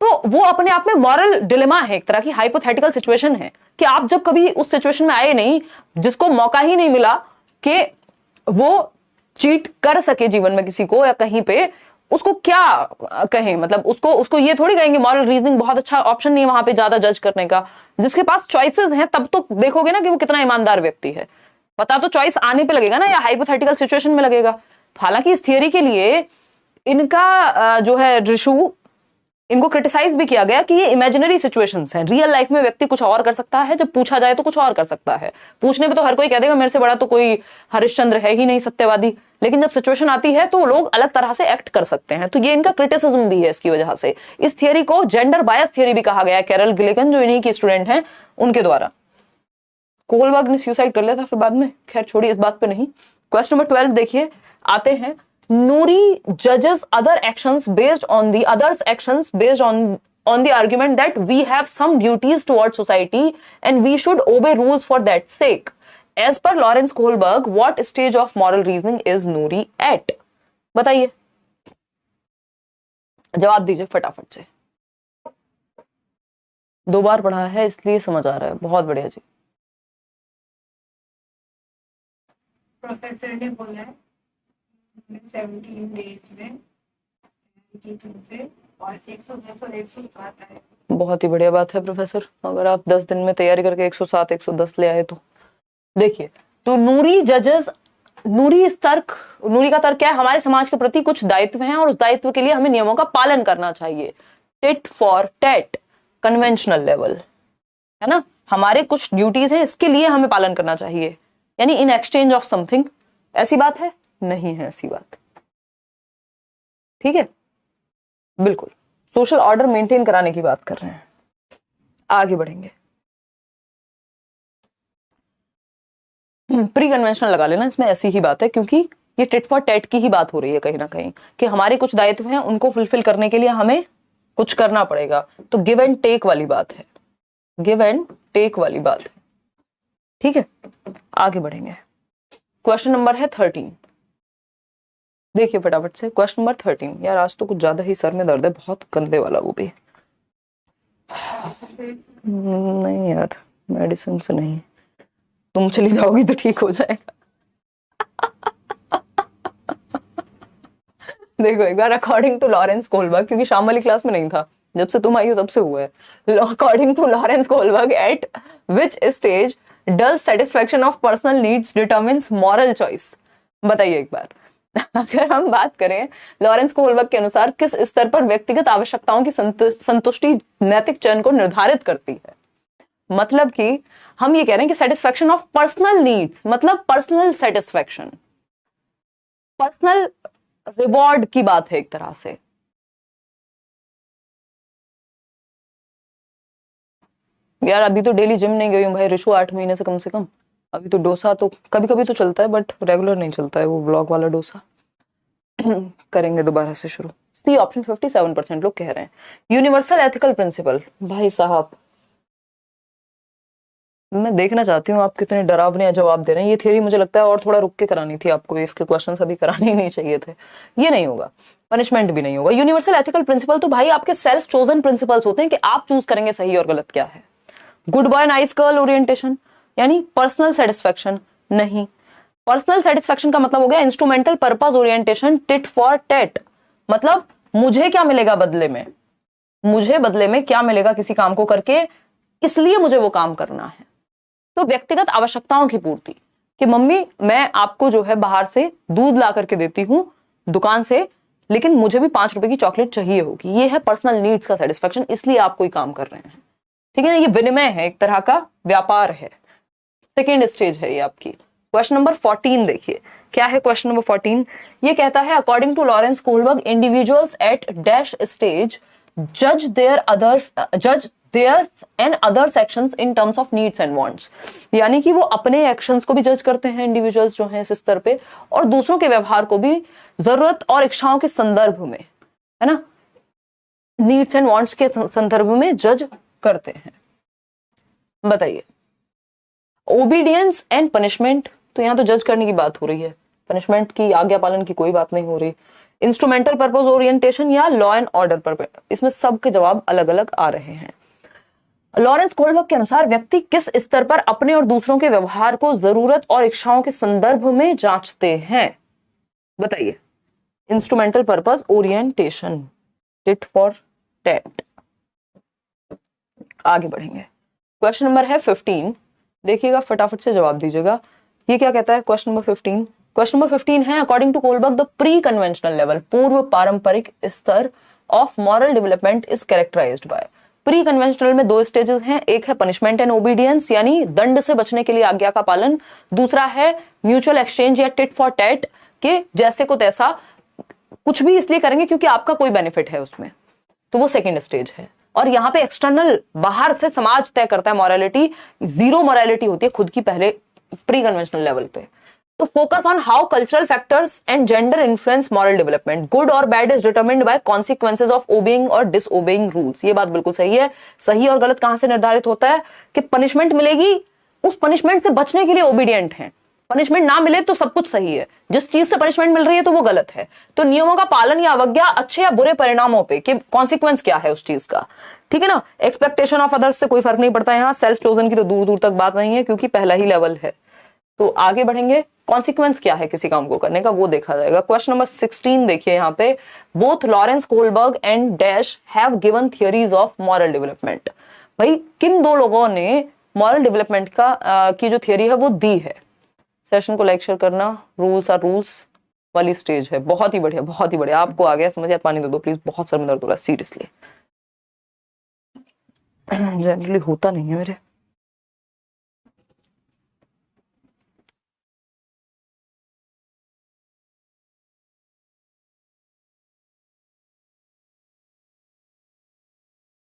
तो वो अपने आप में मॉरल डिलेमा है, एक तरह की हाइपोथेटिकल सिचुएशन है कि आप जब कभी उस सिचुएशन में आए नहीं, जिसको मौका ही नहीं मिला कि वो चीट कर सके जीवन में किसी को या कहीं पे, उसको क्या कहें? मतलब उसको ये थोड़ी कहेंगे मॉरल रीजनिंग बहुत अच्छा ऑप्शन नहीं है वहां पे ज्यादा जज करने का। जिसके पास चॉइसेस हैं तब तो देखोगे ना कि वो कितना ईमानदार व्यक्ति है। पता तो चॉइस आने पे लगेगा ना, या हाइपोथेटिकल सिचुएशन में लगेगा। हालांकि इस थियरी के लिए इनका जो है ऋषु, इनको क्रिटिसाइज भी किया गया कि ये इमेजिनरी सिचुएशंस हैं। रियल लाइफ में व्यक्ति कुछ और कर सकता है, जब पूछा जाए तो कुछ और कर सकता है। पूछने पे तो हर कोई कह देगा मेरे से बड़ा तो कोई हरिश्चंद्र है ही नहीं, सत्यवादी। लेकिन जब सिचुएशन आती है तो लोग अलग तरह से एक्ट कर सकते हैं। तो ये इनका क्रिटिसिज्म भी है इसकी वजह से। इस थियरी को जेंडर बायस थियरी भी कहा गया है, कैरल गिलिगन जो इन्हीं की स्टूडेंट हैं उनके द्वारा। कोहलबर्ग ने सुसाइड कर लिया था फिर बाद में, खैर छोड़िए इस बात पे नहीं। क्वेश्चन नंबर 12 देखिए, आते हैं। Nuri judges other actions based on the others' actions based on the argument that we have some duties towards society and we should obey rules for that sake. As per Lawrence Kohlberg what stage of moral reasoning is Noori at? बताइए, जवाब दीजिए फटाफट से। 2 बार पढ़ा है इसलिए समझ आ रहा है, बहुत बढ़िया जी। प्रोफेसर ने बोला है 17 डेज में और 110 और 107 आए। बहुत ही बढ़िया बात है प्रोफेसर, अगर आप 10 दिन में तैयारी करके 107 110 ले आए तो। देखिए, तो नूरी जजेस, नूरी का तर्क क्या है? हमारे समाज के प्रति कुछ दायित्व हैं और उस दायित्व के लिए हमें नियमों का पालन करना चाहिए। Tit for tat, conventional level, है ना, हमारे कुछ ड्यूटीज हैं, इसके लिए हमें पालन करना चाहिए, यानी इन एक्सचेंज ऑफ समथिंग। ऐसी बात है? नहीं है ऐसी बात, ठीक है, बिल्कुल सोशल ऑर्डर मेंटेन कराने की बात कर रहे हैं। आगे बढ़ेंगे, प्री कन्वेंशनल लगा लेना, इसमें ऐसी ही बात है, क्योंकि ये टिट फॉर टैट की ही बात हो रही है कहीं ना कहीं, कि हमारे कुछ दायित्व हैं, उनको फुलफिल करने के लिए हमें कुछ करना पड़ेगा। तो गिव एंड टेक वाली बात है, गिव एंड टेक वाली बात है, ठीक है। आगे बढ़ेंगे, क्वेश्चन नंबर है 13। देखिए फटाफट से क्वेश्चन नंबर 13। यार आज तो कुछ ज्यादा ही सर में दर्द है, बहुत गंदे वाला, वो भी नहीं यार, मेडिसिन से नहीं, तुम चली जाओगी तो ठीक हो जाएगा। देखो एक बार, अकॉर्डिंग टू लॉरेंस कोहलबर्ग, क्योंकि शाम वाली क्लास में नहीं था, जब से तुम आई हो तब से हुआ है। According to Lawrence Kohlberg, at which stage does satisfaction of personal needs determines moral choice? बताइए एक बार। अगर हम बात करें लॉरेंस कोहलबर्ग के अनुसार, किस स्तर पर व्यक्तिगत आवश्यकताओं की संतुष्टि नैतिक चयन को निर्धारित करती है? मतलब कि हम ये कह रहे हैं कि सेटिस्फेक्शन ऑफ पर्सनल नीड्स, मतलब पर्सनल सेटिस्फेक्शन, पर्सनल रिवॉर्ड की बात है एक तरह से। यार अभी तो डेली जिम नहीं गई हूँ भाई रिशु, 8 महीने से कम से कम। अभी तो डोसा तो कभी कभी तो चलता है, बट रेगुलर नहीं चलता है वो व्लॉग वाला डोसा। करेंगे दोबारा से शुरू। सी ऑप्शन 57% लोग कह रहे हैं। यूनिवर्सल एथिकल प्रिंसिपल, भाई साहब मैं देखना चाहती हूँ आप कितने डरावने जवाब दे रहे हैं। ये थियरी मुझे लगता है और थोड़ा रुक के करानी थी आपको, इसके क्वेश्चन अभी कराने ही नहीं चाहिए थे। ये नहीं होगा, पनिशमेंट भी नहीं होगा। यूनिवर्सल एथिकल प्रिंसिपल तो भाई आपके सेल्फ चोजन प्रिंसिपल्स होते हैं कि आप चूज करेंगे सही और गलत क्या है। Good boy nice girl orientation यानी पर्सनल सेटिस्फेक्शन नहीं। पर्सनल सेटिस्फेक्शन का मतलब हो गया instrumental purpose orientation, tit for tat, मतलब मुझे क्या मिलेगा बदले में, मुझे बदले में क्या मिलेगा किसी काम को करके, इसलिए मुझे वो काम करना है। तो व्यक्तिगत आवश्यकताओं की पूर्ति, कि मम्मी मैं आपको जो है बाहर से दूध ला करके देती हूं दुकान से, लेकिन मुझे भी 5 रुपए की चॉकलेट चाहिए होगी, ये है पर्सनल नीड्स का सेटिस्फेक्शन, इसलिए आप कोई काम कर रहे हैं, ठीक है ना। ये विनिमय है, एक तरह का व्यापार है। सेकेंड स्टेज है ये आपकी। क्वेश्चन नंबर 14 देखिए, क्या है क्वेश्चन नंबर 14? ये कहता है according to Lawrence Kohlberg, individuals at dash stage जज their and other sections in terms of needs and wants, यानी कि वो अपने एक्शंस को भी जज करते हैं इंडिविजुअल्स जो हैं इस स्तर पे, और दूसरों के व्यवहार को भी जरूरत और इच्छाओं के संदर्भ में, है ना, नीड्स एंड वांट्स के संदर्भ में जज करते हैं। बताइए, ओबीडियंस एंड पनिशमेंट, तो यहां तो जज करने की बात हो रही है, पनिशमेंट की आज्ञा पालन की कोई बात नहीं हो रही। इंस्ट्रूमेंटल पर्पस ओरिएंटेशन या लॉ एंड ऑर्डर पर, इसमें सबके जवाब अलग अलग आ रहे हैं। लॉरेंस कोहलबर्ग के अनुसार व्यक्ति किस स्तर पर अपने और दूसरों के व्यवहार को जरूरत और इच्छाओं के संदर्भ में जांचते हैं? बताइए, instrumental purpose orientation, tit for tat. आगे बढ़ेंगे, क्वेश्चन नंबर है 15, देखिएगा फटाफट से जवाब दीजिएगा। ये क्या कहता है क्वेश्चन नंबर 15? क्वेश्चन नंबर 15 है according to Kohlberg the pre conventional level, पूर्व पारंपरिक स्तर of moral development is characterised by. Pre conventional में 2 स्टेजेस हैं, एक है पनिशमेंट एंड ओबीडियंस यानी दंड से बचने के लिए आज्ञा का पालन, दूसरा है म्यूचुअल एक्सचेंज या टिट फॉर टैट के जैसे को तैसा कुछ भी इसलिए करेंगे क्योंकि आपका कोई बेनिफिट है उसमें, तो वो सेकेंड स्टेज है। और यहाँ पे एक्सटर्नल बाहर से समाज तय करता है मॉरलिटी, जीरो मॉरलिटी होती है खुद की पहले प्री कन्वेंशनल लेवल पे। तो focus on how cultural factors and gender influence moral development, good और bad is determined by consequences of obeying और डिसओबेइंग रूल्स। ये बात बिल्कुल सही है। सही और गलत कहां से निर्धारित होता है कि पनिशमेंट मिलेगी उस पनिशमेंट से बचने के लिए ओबीडियंट हैं। पनिशमेंट ना मिले तो सब कुछ सही है, जिस चीज से पनिशमेंट मिल रही है तो वो गलत है। तो नियमों का पालन या अवज्ञा अच्छे या बुरे परिणामों पे कि कॉन्सिक्वेंस क्या है उस चीज का, ठीक है ना। एक्सपेक्टेशन ऑफ अदर्स से कोई फर्क नहीं पड़ता यहाँ, सेल्फ चोजन की तो दूर दूर तक बात नहीं है क्योंकि पहला ही लेवल है। तो आगे बढ़ेंगे, कॉन्सिक्वेंस क्या है किसी काम को करने का वो देखा जाएगा। क्वेश्चन नंबर 16 देखिए यहाँ पे, both Lawrence Kohlberg and dash have given theories of moral development. भाई किन दो लोगों ने मॉरल डेवलपमेंट का की जो थियरी है वो दी है। सेशन को लाइक शेयर करना, रूल्स आर रूल्स वाली स्टेज है। बहुत ही बढ़िया, बहुत ही बढ़िया, आपको आ गया समझ। पानी दे दो प्लीज, बहुत सर में दर्द हो रहा है सीरियसली, जनरली होता नहीं है मेरे।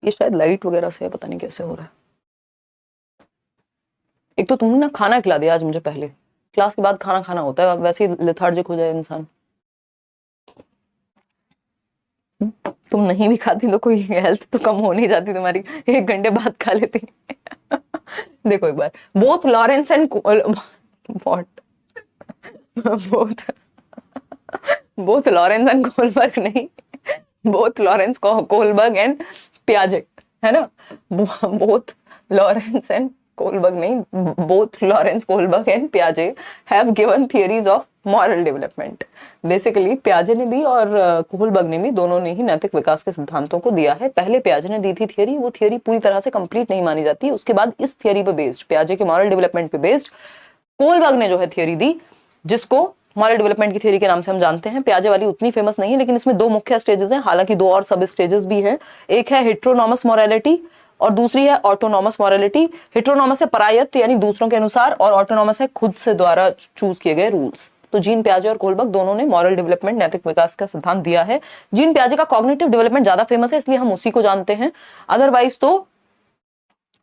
ये शायद लाइट वगैरह से है, पता नहीं कैसे हो रहा है। एक तो तुमने ना खाना खिला दिया आज मुझे, पहले क्लास के बाद खाना खाना होता है, वैसे ही लेथार्जिक हो जाए इंसान। तुम नहीं भी खाती तो कोई हेल्थ तो कम हो नहीं जाती तुम्हारी, 1 घंटे बाद खा लेती। देखो एक बार, both Lawrence and both both Lawrence and Kohlberg नहीं, बोथ लॉरेंस कोहलबर्ग एंड पियाजे, है ना। बोथ लॉरेंस एंड कोहलबर्ग नहीं, both Lawrence Kohlberg and पियाजे have given theories of moral development. Basically पियाजे ने भी और कोहलबर्ग ने भी, दोनों ने ही नैतिक विकास के सिद्धांतों को दिया है। पहले पियाजे ने दी थी थियरी, वो थियरी पूरी तरह से कंप्लीट नहीं मानी जाती। उसके बाद इस थियरी पे बेस्ड, पियाजे के मॉरल डेवलपमेंट पे बेस्ड, कोहलबर्ग ने जो है थियरी दी, जिसको मॉरल डेवलपमेंट की थियरी के नाम से हम जानते हैं। पियाजे वाली उतनी फेमस नहीं है, लेकिन इसमें 2 मुख्य स्टेजेस हैं, हालांकि 2 और सब स्टेजेस भी हैं। एक है हेट्रोनॉमस मॉरलिटी और दूसरी है ऑटोनॉमस मॉरलिटी। हेट्रोनॉमस है परायत्त यानी दूसरों के अनुसार, और ऑटोनॉमस है खुद से द्वारा चूज किए गए रूल्स। तो जीन पियाजे और कोहलबर्ग दोनों ने मॉरल डेवलपमेंट, नैतिक विकास का सिद्धांत दिया है। जीन पियाजे का कॉग्निटिव डेवलपमेंट ज्यादा फेमस है, इसलिए हम उसी को जानते हैं। अदरवाइज तो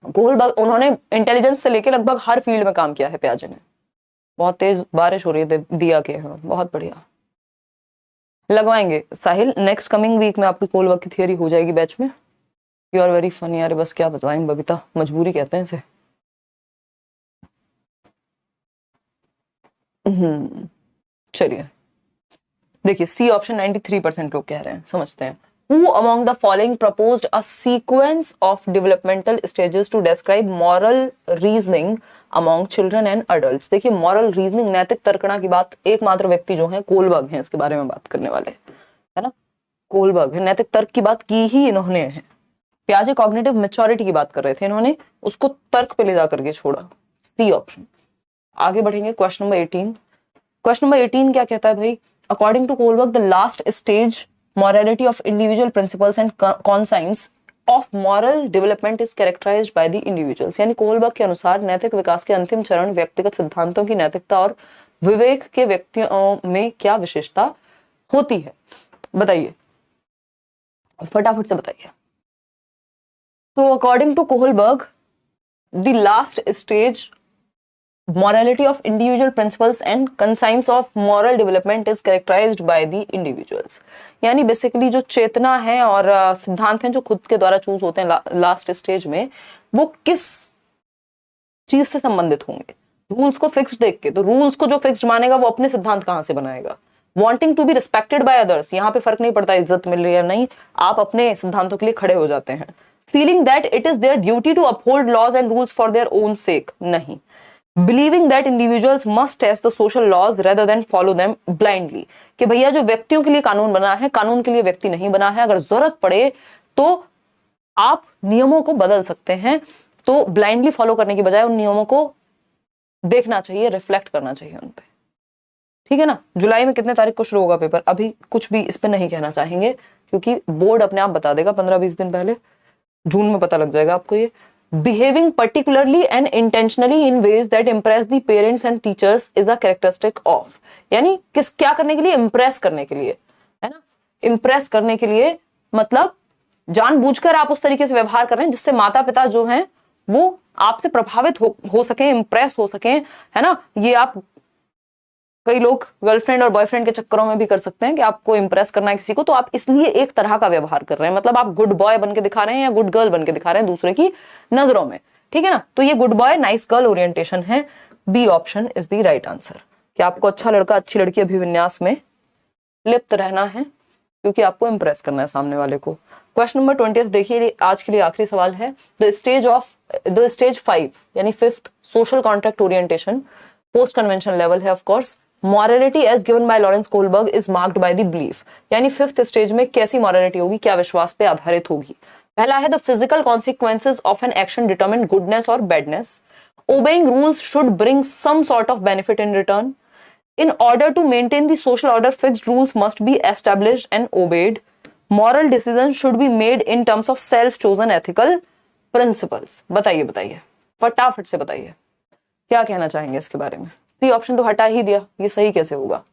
कोहलबर्ग, उन्होंने इंटेलिजेंस से लेकर लगभग हर फील्ड में काम किया है पियाजे ने। बहुत तेज बारिश हो रही है दिया के, हाँ बहुत बढ़िया। लगवाएंगे साहिल, नेक्स्ट कमिंग वीक में आपकी कोहलबर्ग की थियरी हो जाएगी बैच में। यू आर वेरी फनी यार, बस क्या बताएं बबीता, मजबूरी कहते हैं इसे। चलिए देखिए, सी ऑप्शन 93% लोग कह रहे हैं, समझते हैं। Who among the following proposed a sequence of developmental stages to describe moral reasoning among children and adults? देखिए moral reasoning, नैतिक तर्कणा की बात एकमात्र व्यक्ति जो है कोहलबर्ग हैं इसके बारे में बात करने वाले, है ना। कोहलबर्ग है, नैतिक तर्क की बात की ही इन्होंने है। पियाजे कॉग्निटिव मैच्योरिटी की बात कर रहे थे, इन्होंने उसको तर्क पे ले जा करके छोड़ा। C option. आगे बढ़ेंगे, क्वेश्चन नंबर 18। क्वेश्चन नंबर 18 क्या कहता है भाई, according to Kohlberg the last stage morality of individual principles and conscience of moral development is characterized by the individuals। यानी कोहलबर्ग के अनुसार नैतिक विकास के अंतिम चरण व्यक्तिगत सिद्धांतों की नैतिकता और विवेक के व्यक्तियों में क्या विशेषता होती है, बताइए फटाफट से बताइए। तो according to Kohlberg the last stage morality of individual principles and conscience of moral development is characterized by the individuals। यानी बेसिकली जो चेतना है और सिद्धांत हैं जो खुद के द्वारा चूज होते हैं लास्ट स्टेज में, वो किस चीज से संबंधित होंगे। रूल्स को फिक्स्ड देख के, तो रूल्स को जो फिक्स्ड मानेगा वो अपने सिद्धांत कहां से बनाएगा। Wanting to be respected by others, यहाँ पे फर्क नहीं पड़ता इज्जत मिल रही है या नहीं, आप अपने सिद्धांतों के लिए खड़े हो जाते हैं। Feeling that it is their duty to uphold laws and rules for their own sake, नहीं। Believing that individuals must test the social laws rather than follow them blindly, कि भैया जो व्यक्तियों के लिए कानून बना है, कानून के लिए व्यक्ति नहीं बना है। अगर जरूरत पड़े तो आप नियमों को बदल सकते हैं, तो ब्लाइंडली फॉलो करने की बजाय उन नियमों को देखना चाहिए, रिफ्लेक्ट करना चाहिए उन पे, ठीक है ना। जुलाई में कितने तारीख को शुरू होगा पेपर, अभी कुछ भी इस पे नहीं कहना चाहेंगे क्योंकि बोर्ड अपने आप बता देगा 15-20 दिन पहले, जून में पता लग जाएगा आपको ये। Behaving particularly and intentionally in ways that impress the parents and teachers is a characteristic of, यानी किस क्या करने के लिए, इम्प्रेस करने के लिए, है ना। इम्प्रेस करने के लिए मतलब जानबूझकर आप उस तरीके से व्यवहार कर रहे हैं जिससे माता पिता जो हैं वो आपसे प्रभावित हो सके, इम्प्रेस हो सके, है ना। ये आप कई लोग गर्लफ्रेंड और बॉयफ्रेंड के चक्करों में भी कर सकते हैं कि आपको इंप्रेस करना है किसी को, तो आप इसलिए एक तरह का व्यवहार कर रहे हैं, मतलब आप गुड बॉय बन के दिखा रहे हैं या गुड गर्ल बन के दिखा रहे हैं दूसरे की नजरों में, ठीक है ना। तो ये good boy nice girl orientation है। B option is the right answer कि आपको अच्छा लड़का अच्छी लड़की अभिविन्यास में लिप्त रहना है क्योंकि आपको इंप्रेस करना है सामने वाले को। क्वेश्चन नंबर 20 देखिए, आज के लिए आखिरी सवाल है। द स्टेज 5 यानी 5th social contract orientation post convention level है of course. Morality as given by Lawrence Kohlberg is marked by the belief, यानी 5th स्टेज में कैसी मॉरलिटी होगी, क्या विश्वास पे आधारित होगी। पहला है the physical consequences of an action determine goodness और badness. Obeying rules should bring some sort of benefit in return. In order to maintain the social order, fixed rules must be established and obeyed. Moral decisions should be made in terms of self-chosen ethical principles. बताइए फटाफट से बताइए क्या कहना चाहेंगे इसके बारे में। सी ऑप्शन तो हटा ही दिया, ये सही कैसे होगा।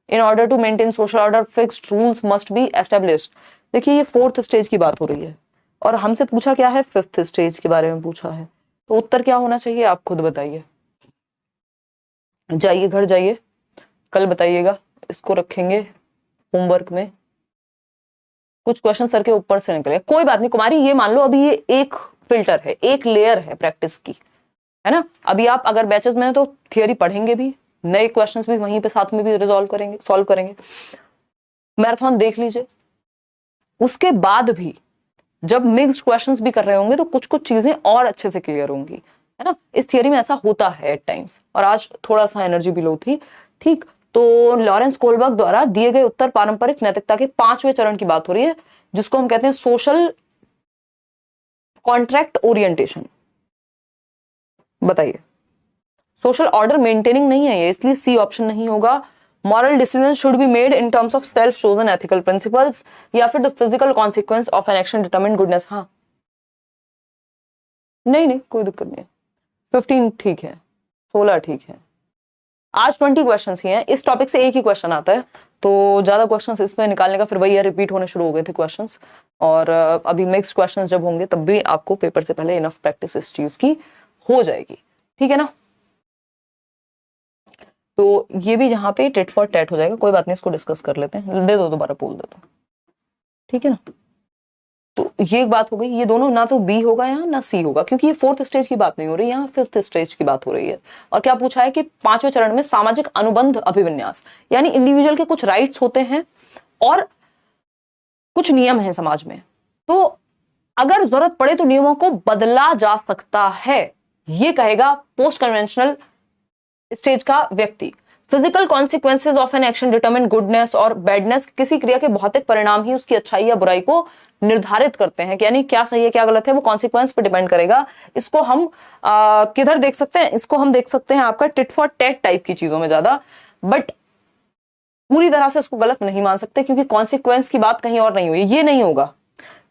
In order to maintain social order, fixed rules must be established. देखिए ये 4th स्टेज की बात हो रही है और हमसे पूछा क्या है, 5th स्टेज के बारे में पूछा है, तो उत्तर क्या होना चाहिए आप खुद बताइए। जाइए घर जाइए, कल बताइएगा, इसको रखेंगे होमवर्क में। कुछ क्वेश्चन सर के ऊपर से निकले, कोई बात नहीं कुमारी, ये मान लो अभी ये एक फिल्टर है, एक लेयर है प्रैक्टिस की, है ना। अभी आप अगर बैचेस में हैं तो थियरी पढ़ेंगे भी, नए क्वेश्चंस भी वहीं पे साथ में भी सॉल्व करेंगे। मैराथन देख लीजिए, उसके बाद भी जब मिक्स्ड क्वेश्चंस भी कर रहे होंगे तो कुछ कुछ चीजें और अच्छे से क्लियर होंगी, है ना। इस थियरी में ऐसा होता है एट टाइम्स, और आज थोड़ा सा एनर्जी भी लो थी, ठीक। तो लॉरेंस कोहलबर्ग द्वारा दिए गए उत्तर पारंपरिक नैतिकता के 5वें चरण की बात हो रही है, जिसको हम कहते हैं सोशल कॉन्ट्रैक्ट ओरिएंटेशन। बताइए, सोशल ऑर्डर मेंटेनिंग नहीं है ये, इसलिए सी ऑप्शन नहीं होगा। Moral decision should be made in terms of self chosen ethical principles, या फिर the physical consequence of an action determine goodness. हाँ नहीं कोई दिक्कत नहीं है, 15 ठीक है, 16 ठीक है। आज 20 क्वेश्चन ही हैं, इस टॉपिक से एक ही क्वेश्चन आता है, तो ज्यादा क्वेश्चंस इसमें निकालने का फिर वही है, रिपीट होने शुरू हो गए थे क्वेश्चंस। और अभी मिक्स्ड क्वेश्चंस जब होंगे तब भी आपको पेपर से पहले इनफ प्रैक्टिस इस चीज की हो जाएगी, ठीक है ना। तो ये भी यहाँ पे टिट फॉर टैट हो जाएगा, कोई बात नहीं, इसको डिस्कस कर लेते हैं। दे दो दोबारा पोल दे दो, ठीक है ना। तो ये एक बात हो गई, ये दोनों ना तो बी होगा यहाँ ना सी होगा, क्योंकि ये 4th स्टेज की बात नहीं हो रही, यहाँ 5th स्टेज की बात हो रही है। और क्या पूछा है कि 5वें चरण में सामाजिक अनुबंध अभिविन्यास, यानी इंडिविजुअल के कुछ राइट्स होते हैं और कुछ नियम हैं समाज में, तो अगर जरूरत पड़े तो नियमों को बदला जा सकता है, ये कहेगा पोस्ट कन्वेंशनल स्टेज का व्यक्ति। Physical consequences of an action determine goodness और बैडनेस, किसी क्रिया के भौतिक परिणाम ही उसकी अच्छाई या बुराई को निर्धारित करते हैं, यानी क्या सही है क्या गलत है वो कॉन्सिक्वेंस पे डिपेंड करेगा। इसको हम किधर देख सकते हैं, इसको हम देख सकते हैं आपका टिट फॉर टैट टाइप की चीजों में ज्यादा, बट पूरी तरह से इसको गलत नहीं मान सकते, क्योंकि कॉन्सिक्वेंस की बात कहीं और नहीं हुई, ये नहीं होगा,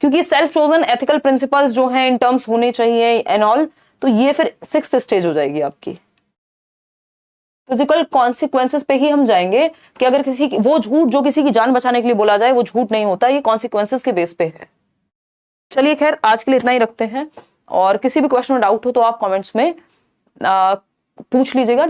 क्योंकि सेल्फ चोजन एथिकल प्रिंसिपल्स जो हैं इन टर्म्स होने चाहिए एंड ऑल, तो ये फिर 6th स्टेज हो जाएगी आपकी। फिजिकल कॉन्सिक्वेंसेस पे ही हम जाएंगे कि अगर किसी की वो झूठ जो किसी की जान बचाने के लिए बोला जाए वो झूठ नहीं होता, ये कॉन्सिक्वेंसेस के बेस पे है। चलिए खैर आज के लिए इतना ही रखते हैं, और किसी भी क्वेश्चन में डाउट हो तो आप कमेंट्स में पूछ लीजिएगा।